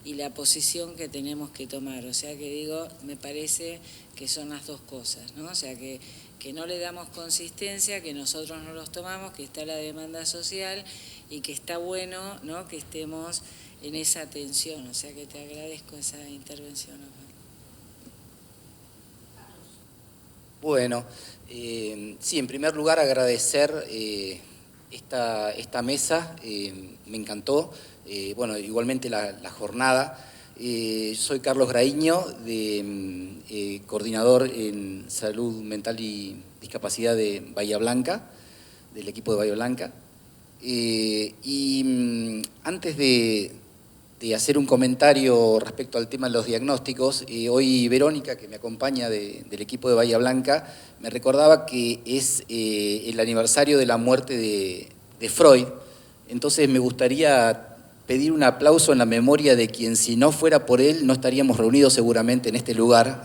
y la posición que tenemos que tomar. O sea que digo, me parece que son las dos cosas, ¿no? O sea que no le damos consistencia, que nosotros no los tomamos, que está la demanda social y que está bueno, ¿no?, que estemos en esa tensión. O sea que te agradezco esa intervención. Bueno, sí, en primer lugar agradecer esta mesa, me encantó, bueno, igualmente la jornada. Soy Carlos Graiño, coordinador en Salud Mental y Discapacidad de Bahía Blanca, del equipo de Bahía Blanca. Antes de hacer un comentario respecto al tema de los diagnósticos, hoy Verónica, que me acompaña del equipo de Bahía Blanca, me recordaba que es el aniversario de la muerte de Freud, Entonces me gustaría pedir un aplauso en la memoria de quien, si no fuera por él, no estaríamos reunidos seguramente en este lugar.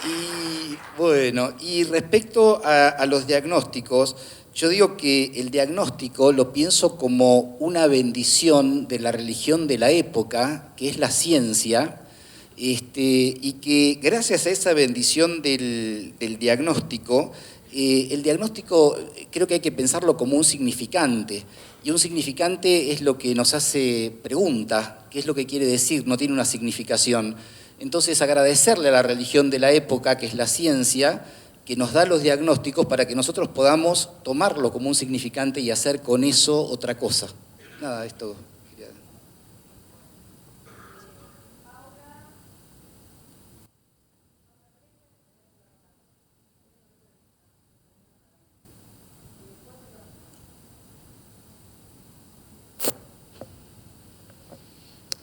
Y bueno, y respecto a los diagnósticos, yo digo que el diagnóstico lo pienso como una bendición de la religión de la época, que es la ciencia, y que gracias a esa bendición del diagnóstico, el diagnóstico creo que hay que pensarlo como un significante, y un significante es lo que nos hace pregunta, qué es lo que quiere decir, no tiene una significación. Entonces agradecerle a la religión de la época, que es la ciencia, que nos da los diagnósticos para que nosotros podamos tomarlo como un significante y hacer con eso otra cosa. Nada, esto.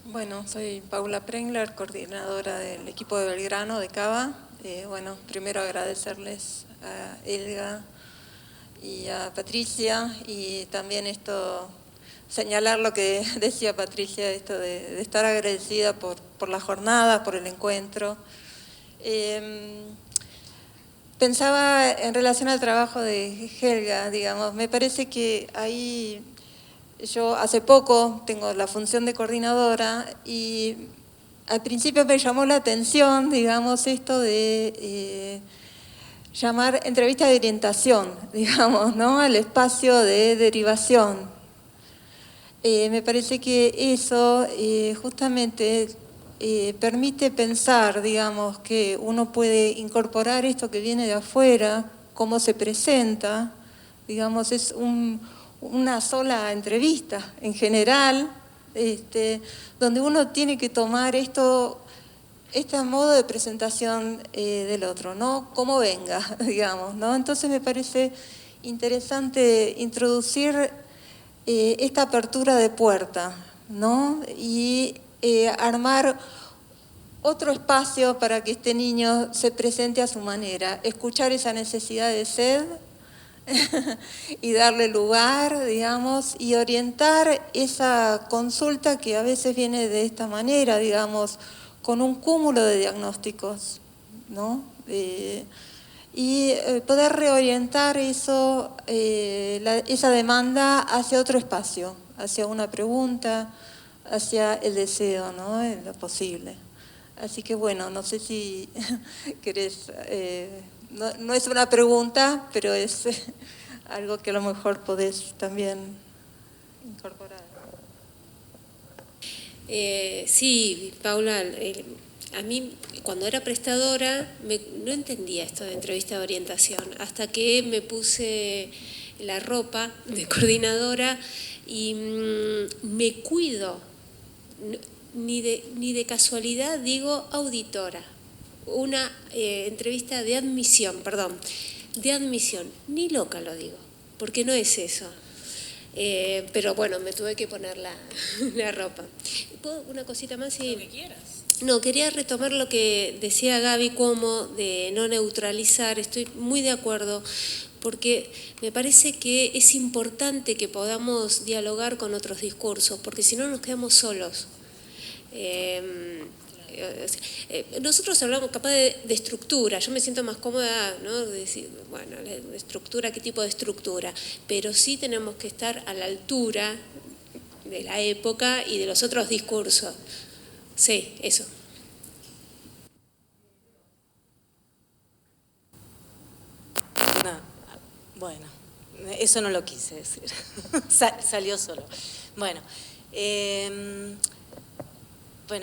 Bueno, soy Paula Prengler, coordinadora del equipo de Belgrano de Cava. Bueno, primero agradecerles a Elga y a Patricia, y también señalar lo que decía Patricia, esto de estar agradecida por la jornada, por el encuentro. Pensaba en relación al trabajo de Helga, digamos, me parece que ahí yo hace poco tengo la función de coordinadora y al principio me llamó la atención, digamos, esto de llamar entrevista de orientación, digamos, ¿no?, al espacio de derivación. Me parece que eso justamente permite pensar, digamos, que uno puede incorporar esto que viene de afuera, cómo se presenta, digamos, es una sola entrevista en general, donde uno tiene que tomar este modo de presentación del otro, ¿no?, como venga, digamos, ¿no? Entonces me parece interesante introducir esta apertura de puerta, ¿no?, y armar otro espacio para que este niño se presente a su manera, escuchar esa necesidad de sed y darle lugar, digamos, y orientar esa consulta que a veces viene de esta manera, digamos, con un cúmulo de diagnósticos, ¿no? Y poder reorientar eso, esa demanda hacia otro espacio, hacia una pregunta, hacia el deseo, ¿no?, en lo posible. Así que bueno, no sé si querés... No es una pregunta, pero es algo que a lo mejor podés también incorporar. Sí, Paula, a mí cuando era prestadora no entendía esto de entrevista de orientación, hasta que me puse la ropa de coordinadora y me cuido, ni de casualidad digo auditora. Una entrevista de admisión, ni loca lo digo, porque no es eso. Pero bueno, me tuve que poner la ropa. ¿Puedo una cosita más? Sí. Lo que quieras. No, quería retomar lo que decía Gaby, como de no neutralizar, estoy muy de acuerdo, porque me parece que es importante que podamos dialogar con otros discursos, porque si no nos quedamos solos. Nosotros hablamos capaz de estructura, yo me siento más cómoda, ¿no?, de decir, bueno, la estructura, qué tipo de estructura, pero sí tenemos que estar a la altura de la época y de los otros discursos. Sí, eso. No, bueno, eso no lo quise decir, salió solo. Bueno,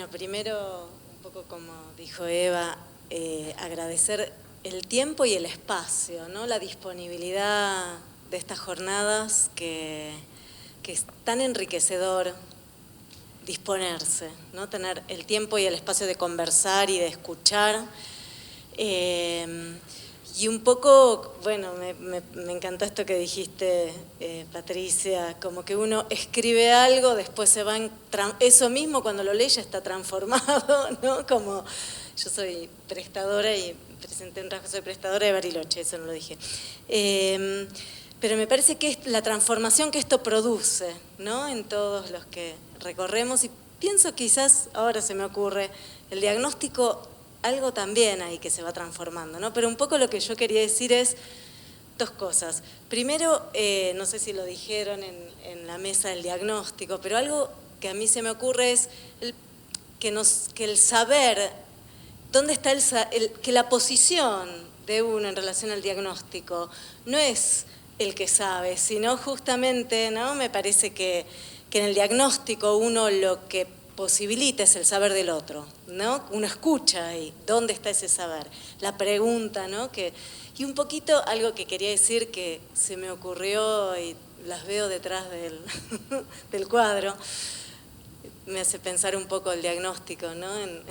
primero, un poco como dijo Eva, agradecer el tiempo y el espacio, ¿no?, la disponibilidad de estas jornadas que es tan enriquecedor disponerse, ¿no?, tener el tiempo y el espacio de conversar y de escuchar. Y un poco, bueno, me encantó esto que dijiste, Patricia, como que uno escribe algo, después se va, eso mismo cuando lo lee ya está transformado, ¿no? Como yo soy prestadora y presenté un trabajo, soy prestadora de Bariloche, eso no lo dije. Pero me parece que es la transformación que esto produce, ¿no? En todos los que recorremos, y pienso quizás, ahora se me ocurre, el diagnóstico, algo también ahí que se va transformando, ¿no? Pero un poco lo que yo quería decir es dos cosas. Primero, no sé si lo dijeron en la mesa del diagnóstico, pero algo que a mí se me ocurre es que el saber, dónde está que la posición de uno en relación al diagnóstico no es el que sabe, sino justamente, ¿no? Me parece que en el diagnóstico uno lo que posibilita es el saber del otro, ¿no? Uno escucha ahí, ¿dónde está ese saber? La pregunta, ¿no? Y un poquito algo que quería decir que se me ocurrió y las veo detrás del cuadro, me hace pensar un poco el diagnóstico, ¿no? En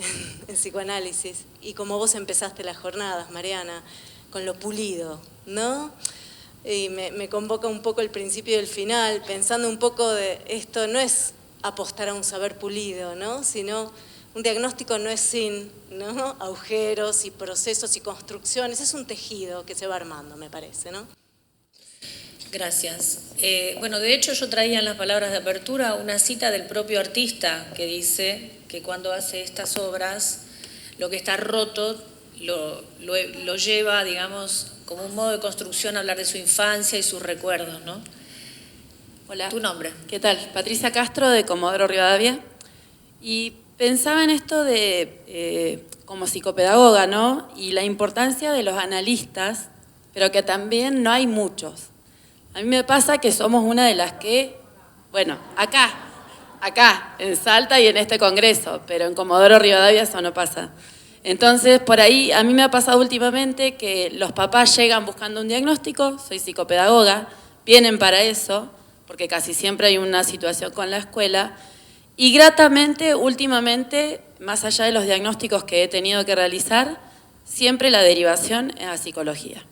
psicoanálisis. Y como vos empezaste las jornadas, Mariana, con lo pulido, ¿no? Y me convoca un poco el principio y el final, pensando un poco de esto no es apostar a un saber pulido, ¿no? Sino un diagnóstico no es sin, ¿no? Agujeros y procesos y construcciones, es un tejido que se va armando, me parece, ¿no? Gracias. Bueno, de hecho yo traía en las palabras de apertura una cita del propio artista que dice que cuando hace estas obras lo que está roto lo lleva, digamos, como un modo de construcción a hablar de su infancia y sus recuerdos, ¿no? Hola. ¿Tu nombre? ¿Qué tal? Patricia Castro, de Comodoro Rivadavia. Y pensaba en esto de, como psicopedagoga, ¿no? Y la importancia de los analistas, pero que también no hay muchos. A mí me pasa que somos una de las que, bueno, acá, en Salta y en este congreso, pero en Comodoro Rivadavia eso no pasa. Entonces, por ahí, a mí me ha pasado últimamente que los papás llegan buscando un diagnóstico, soy psicopedagoga, vienen para eso, porque casi siempre hay una situación con la escuela, y gratamente, últimamente, más allá de los diagnósticos que he tenido que realizar, siempre la derivación es a psicología,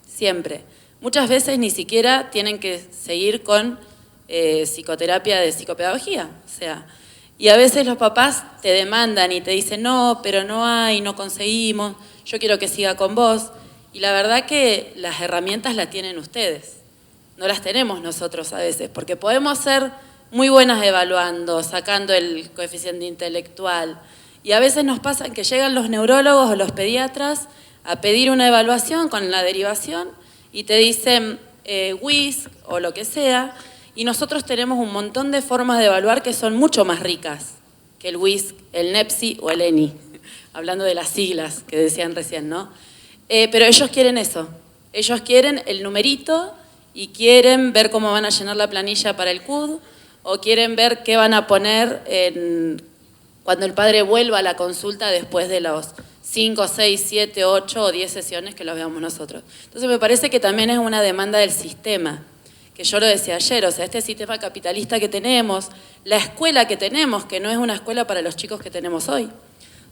siempre. Muchas veces ni siquiera tienen que seguir con psicoterapia de psicopedagogía, o sea, y a veces los papás te demandan y te dicen, no, pero no hay, no conseguimos, yo quiero que siga con vos. Y la verdad que las herramientas las tienen ustedes, no las tenemos nosotros a veces, porque podemos ser muy buenas evaluando, sacando el coeficiente intelectual. Y a veces nos pasa que llegan los neurólogos o los pediatras a pedir una evaluación con la derivación y te dicen WISC o lo que sea, y nosotros tenemos un montón de formas de evaluar que son mucho más ricas que el WISC, el NEPSI o el ENI, hablando de las siglas que decían recién, ¿no? Pero ellos quieren eso, ellos quieren el numerito y quieren ver cómo van a llenar la planilla para el CUD o quieren ver qué van a poner cuando el padre vuelva a la consulta después de los 5, 6, 7, 8 o 10 sesiones que los veamos nosotros. Entonces me parece que también es una demanda del sistema, que yo lo decía ayer, o sea, este sistema capitalista que tenemos, la escuela que tenemos, que no es una escuela para los chicos que tenemos hoy.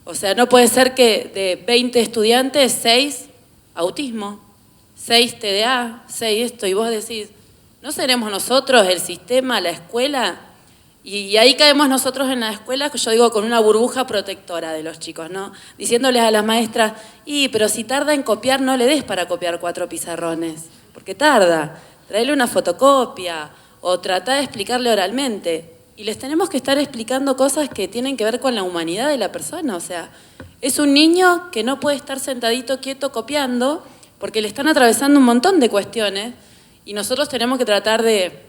O sea, no puede ser que de 20 estudiantes, 6 autismo, 6 TDA, 6 esto, y vos decís, ¿no seremos nosotros el sistema, la escuela? Y ahí caemos nosotros en la escuela, yo digo, con una burbuja protectora de los chicos, ¿no? Diciéndoles a las maestras, pero si tarda en copiar, no le des para copiar 4 pizarrones, porque tarda. Traerle una fotocopia o tratar de explicarle oralmente. Y les tenemos que estar explicando cosas que tienen que ver con la humanidad de la persona. O sea, es un niño que no puede estar sentadito, quieto, copiando, porque le están atravesando un montón de cuestiones y nosotros tenemos que tratar de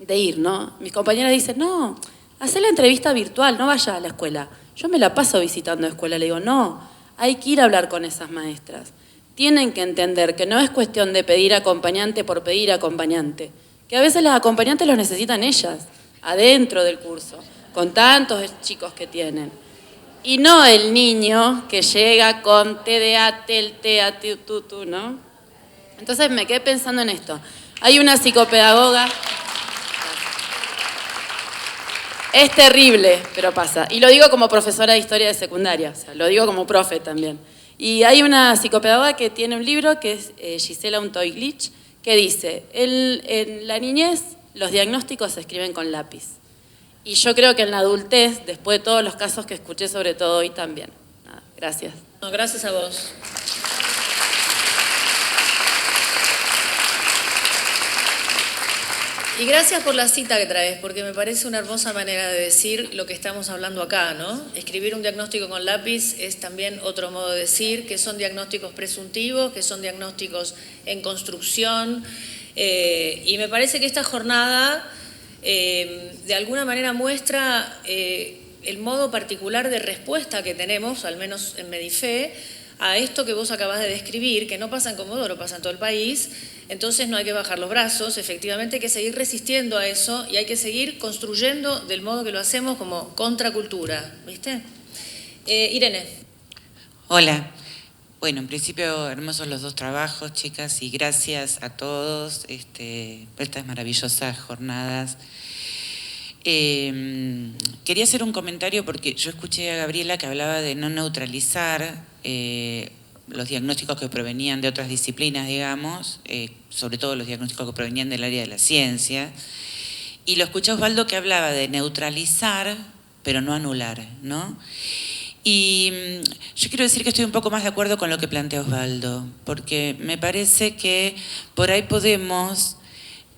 ir, ¿no? Mis compañeras dicen, no, hacé la entrevista virtual, no vayas a la escuela. Yo me la paso visitando escuela, le digo, no, hay que ir a hablar con esas maestras. Tienen que entender que no es cuestión de pedir acompañante por pedir acompañante, que a veces las acompañantes los necesitan ellas, adentro del curso, con tantos chicos que tienen. Y no el niño que llega con TDA, TEA, TU, ¿no? Entonces me quedé pensando en esto. Hay una psicopedagoga, es terrible, pero pasa. Y lo digo como profesora de historia de secundaria, o sea, lo digo como profe también. Y hay una psicopedagoga que tiene un libro, que es Gisela Untoy-Glitch, que dice, en la niñez los diagnósticos se escriben con lápiz. Y yo creo que en la adultez, después de todos los casos que escuché, sobre todo hoy también. Nada, gracias. No, gracias a vos. Y gracias por la cita que traes, porque me parece una hermosa manera de decir lo que estamos hablando acá, ¿no? Escribir un diagnóstico con lápiz es también otro modo de decir, que son diagnósticos presuntivos, que son diagnósticos en construcción, y me parece que esta jornada de alguna manera muestra el modo particular de respuesta que tenemos, al menos en Medife, a esto que vos acabás de describir, que no pasa en Comodoro, pasa en todo el país. Entonces no hay que bajar los brazos, efectivamente hay que seguir resistiendo a eso y hay que seguir construyendo del modo que lo hacemos como contracultura, ¿viste? Irene. Hola. Bueno, en principio hermosos los dos trabajos, chicas, y gracias a todos por estas maravillosas jornadas. Quería hacer un comentario porque yo escuché a Gabriela que hablaba de no neutralizar los diagnósticos que provenían de otras disciplinas, digamos, sobre todo los diagnósticos que provenían del área de la ciencia, y lo escuché a Osvaldo que hablaba de neutralizar, pero no anular, ¿no? Y yo quiero decir que estoy un poco más de acuerdo con lo que plantea Osvaldo, porque me parece que por ahí podemos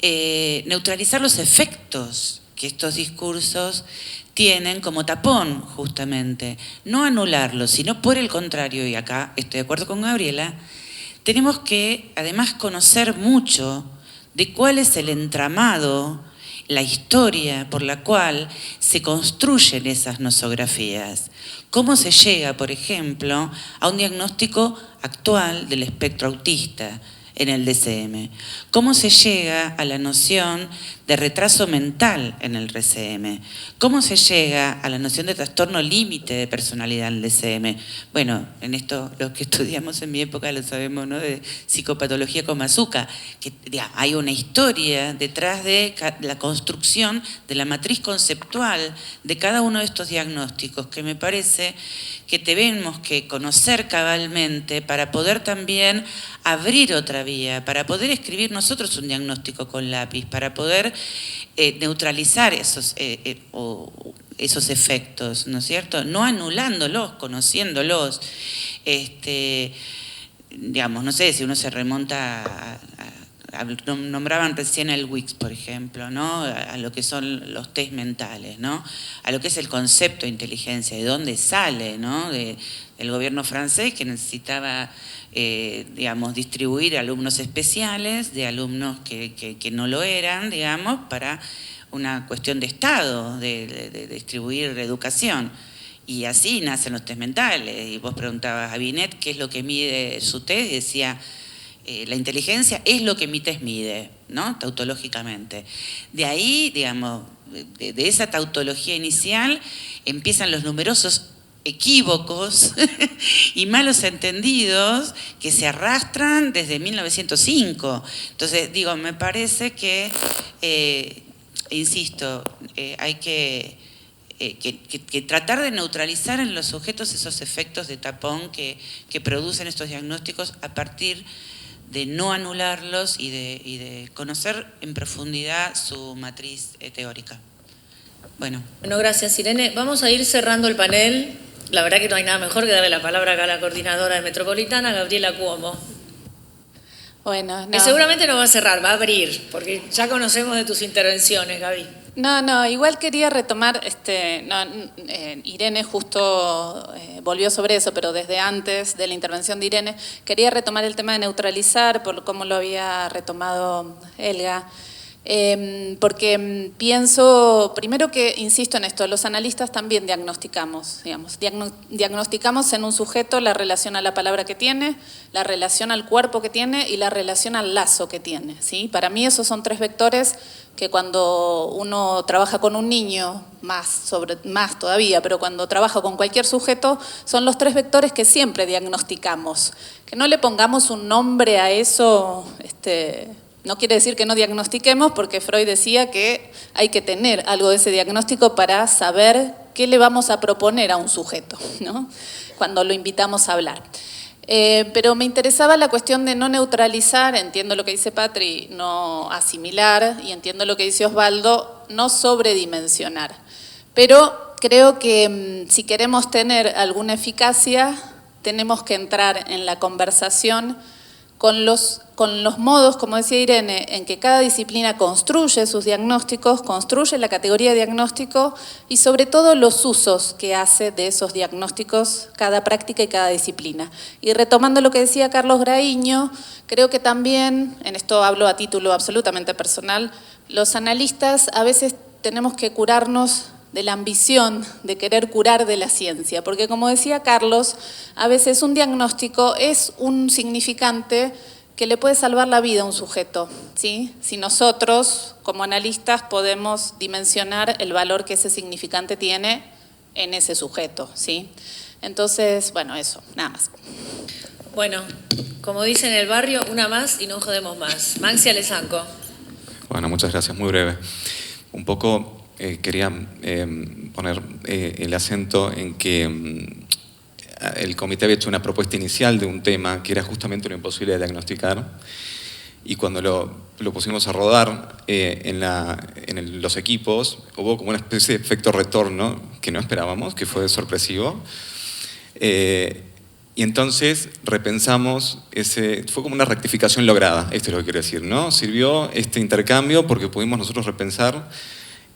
neutralizar los efectos que estos discursos tienen como tapón, justamente. No anularlos, sino por el contrario, y acá estoy de acuerdo con Gabriela, tenemos que además conocer mucho de cuál es el entramado, la historia por la cual se construyen esas nosografías. ¿Cómo se llega, por ejemplo, a un diagnóstico actual del espectro autista en el DCM? ¿Cómo se llega a la noción de retraso mental en el RCM? ¿Cómo se llega a la noción de trastorno límite de personalidad en el DCM? Bueno, en esto los que estudiamos en mi época lo sabemos, ¿no? De psicopatología con Mazuca, que hay una historia detrás de la construcción de la matriz conceptual de cada uno de estos diagnósticos, que me parece que tenemos que conocer cabalmente para poder también abrir otra vía, para poder escribir nosotros un diagnóstico con lápiz, para poder neutralizar esos efectos, ¿no es cierto? No anulándolos, conociéndolos. Digamos, no sé si uno se remonta nombraban recién el WIX, por ejemplo, ¿no? A lo que son los test mentales, ¿no? A lo que es el concepto de inteligencia, de dónde sale, ¿no? Del gobierno francés que necesitaba, digamos, distribuir alumnos especiales de alumnos que no lo eran, digamos, para una cuestión de Estado, de distribuir educación. Y así nacen los test mentales. Y vos preguntabas a Binet qué es lo que mide su test y decía, la inteligencia es lo que mi test mide, ¿no? Tautológicamente. De ahí, digamos, de esa tautología inicial empiezan los numerosos equívocos y malos entendidos que se arrastran desde 1905. Entonces, digo, me parece que, insisto, hay que tratar de neutralizar en los sujetos esos efectos de tapón que producen estos diagnósticos a partir de no anularlos y de conocer en profundidad su matriz teórica. Bueno, gracias, Irene. Vamos a ir cerrando el panel. La verdad que no hay nada mejor que darle la palabra acá a la coordinadora de Metropolitana, Gabriela Cuomo. Bueno, Que seguramente no va a cerrar, va a abrir, porque ya conocemos de tus intervenciones, Gaby. No, igual quería retomar, Irene justo volvió sobre eso, pero desde antes de la intervención de Irene, quería retomar el tema de neutralizar, por cómo lo había retomado Helga, porque pienso, primero que insisto en esto, los analistas también diagnosticamos, digamos, diagnosticamos en un sujeto la relación a la palabra que tiene, la relación al cuerpo que tiene y la relación al lazo que tiene, ¿sí? Para mí esos son tres vectores que cuando uno trabaja con un niño, más todavía, pero cuando trabaja con cualquier sujeto, son los tres vectores que siempre diagnosticamos. Que no le pongamos un nombre a eso, no quiere decir que no diagnostiquemos, porque Freud decía que hay que tener algo de ese diagnóstico para saber qué le vamos a proponer a un sujeto, ¿no? Cuando lo invitamos a hablar. Pero me interesaba la cuestión de no neutralizar, entiendo lo que dice Patri, no asimilar, y entiendo lo que dice Osvaldo, no sobredimensionar. Pero creo que si queremos tener alguna eficacia, tenemos que entrar en la conversación con los modos, como decía Irene, en que cada disciplina construye sus diagnósticos, construye la categoría de diagnóstico y sobre todo los usos que hace de esos diagnósticos cada práctica y cada disciplina. Y retomando lo que decía Carlos Graíño, creo que también, en esto hablo a título absolutamente personal, los analistas a veces tenemos que curarnos de la ambición de querer curar de la ciencia, porque como decía Carlos, a veces un diagnóstico es un significante que le puede salvar la vida a un sujeto, ¿sí? Si nosotros, como analistas, podemos dimensionar el valor que ese significante tiene en ese sujeto, ¿sí? Entonces, bueno, eso, nada más. Bueno, como dicen en el barrio, una más y no jodemos más. Maxi Alessanco. Bueno, muchas gracias, muy breve. Un poco quería poner el acento en que el comité había hecho una propuesta inicial de un tema que era justamente lo imposible de diagnosticar, y cuando lo pusimos a rodar en los equipos, hubo como una especie de efecto retorno que no esperábamos, que fue sorpresivo. Y entonces repensamos, fue como una rectificación lograda, esto es lo que quiero decir, ¿no? Sirvió este intercambio porque pudimos nosotros repensar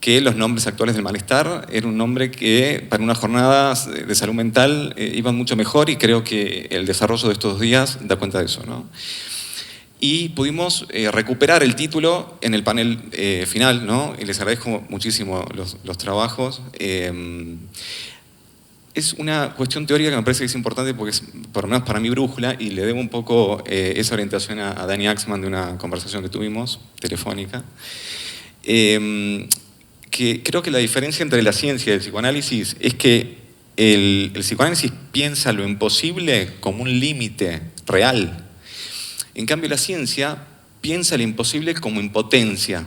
que los nombres actuales del malestar era un nombre que para una jornada de salud mental iban mucho mejor, y creo que el desarrollo de estos días da cuenta de eso, ¿no? Y pudimos recuperar el título en el panel final, ¿no? Y les agradezco muchísimo los trabajos. Es una cuestión teórica que me parece que es importante porque es, por lo menos para mi brújula, y le debo un poco esa orientación a Dani Axman de una conversación que tuvimos, telefónica. Que creo que la diferencia entre la ciencia y el psicoanálisis es que el psicoanálisis piensa lo imposible como un límite real. En cambio, la ciencia piensa lo imposible como impotencia.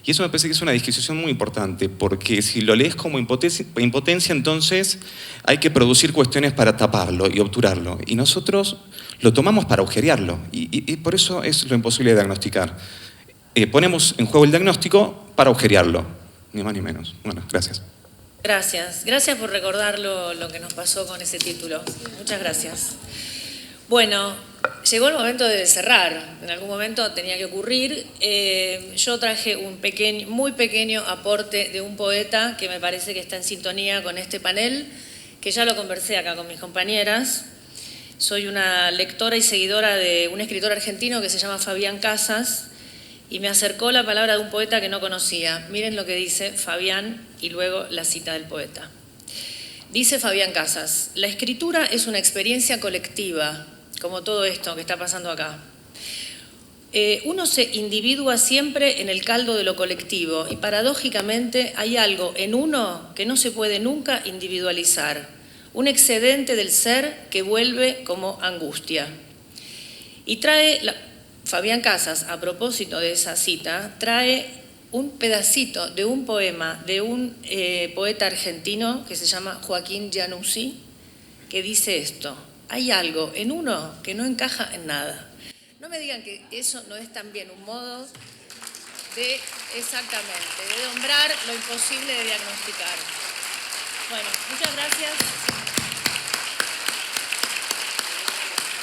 Y eso me parece que es una disquisición muy importante, porque si lo lees como impotencia, entonces hay que producir cuestiones para taparlo y obturarlo. Y nosotros lo tomamos para agujerearlo. Y por eso es lo imposible de diagnosticar. Ponemos en juego el diagnóstico para agujerearlo, ni más ni menos. Bueno, gracias. Gracias. Gracias por recordar lo que nos pasó con ese título. Muchas gracias. Bueno, llegó el momento de cerrar. En algún momento tenía que ocurrir. Yo traje un muy pequeño aporte de un poeta que me parece que está en sintonía con este panel, que ya lo conversé acá con mis compañeras. Soy una lectora y seguidora de un escritor argentino que se llama Fabián Casas, y me acercó la palabra de un poeta que no conocía. Miren lo que dice Fabián y luego la cita del poeta. Dice Fabián Casas: la escritura es una experiencia colectiva, como todo esto que está pasando acá. Uno se individúa siempre en el caldo de lo colectivo, y paradójicamente hay algo en uno que no se puede nunca individualizar, un excedente del ser que vuelve como angustia. Y trae Fabián Casas, a propósito de esa cita, trae un pedacito de un poema de un poeta argentino que se llama Joaquín Giannuzzi, que dice esto: hay algo en uno que no encaja en nada. No me digan que eso no es también un modo de, exactamente, de nombrar lo imposible de diagnosticar. Bueno, muchas gracias.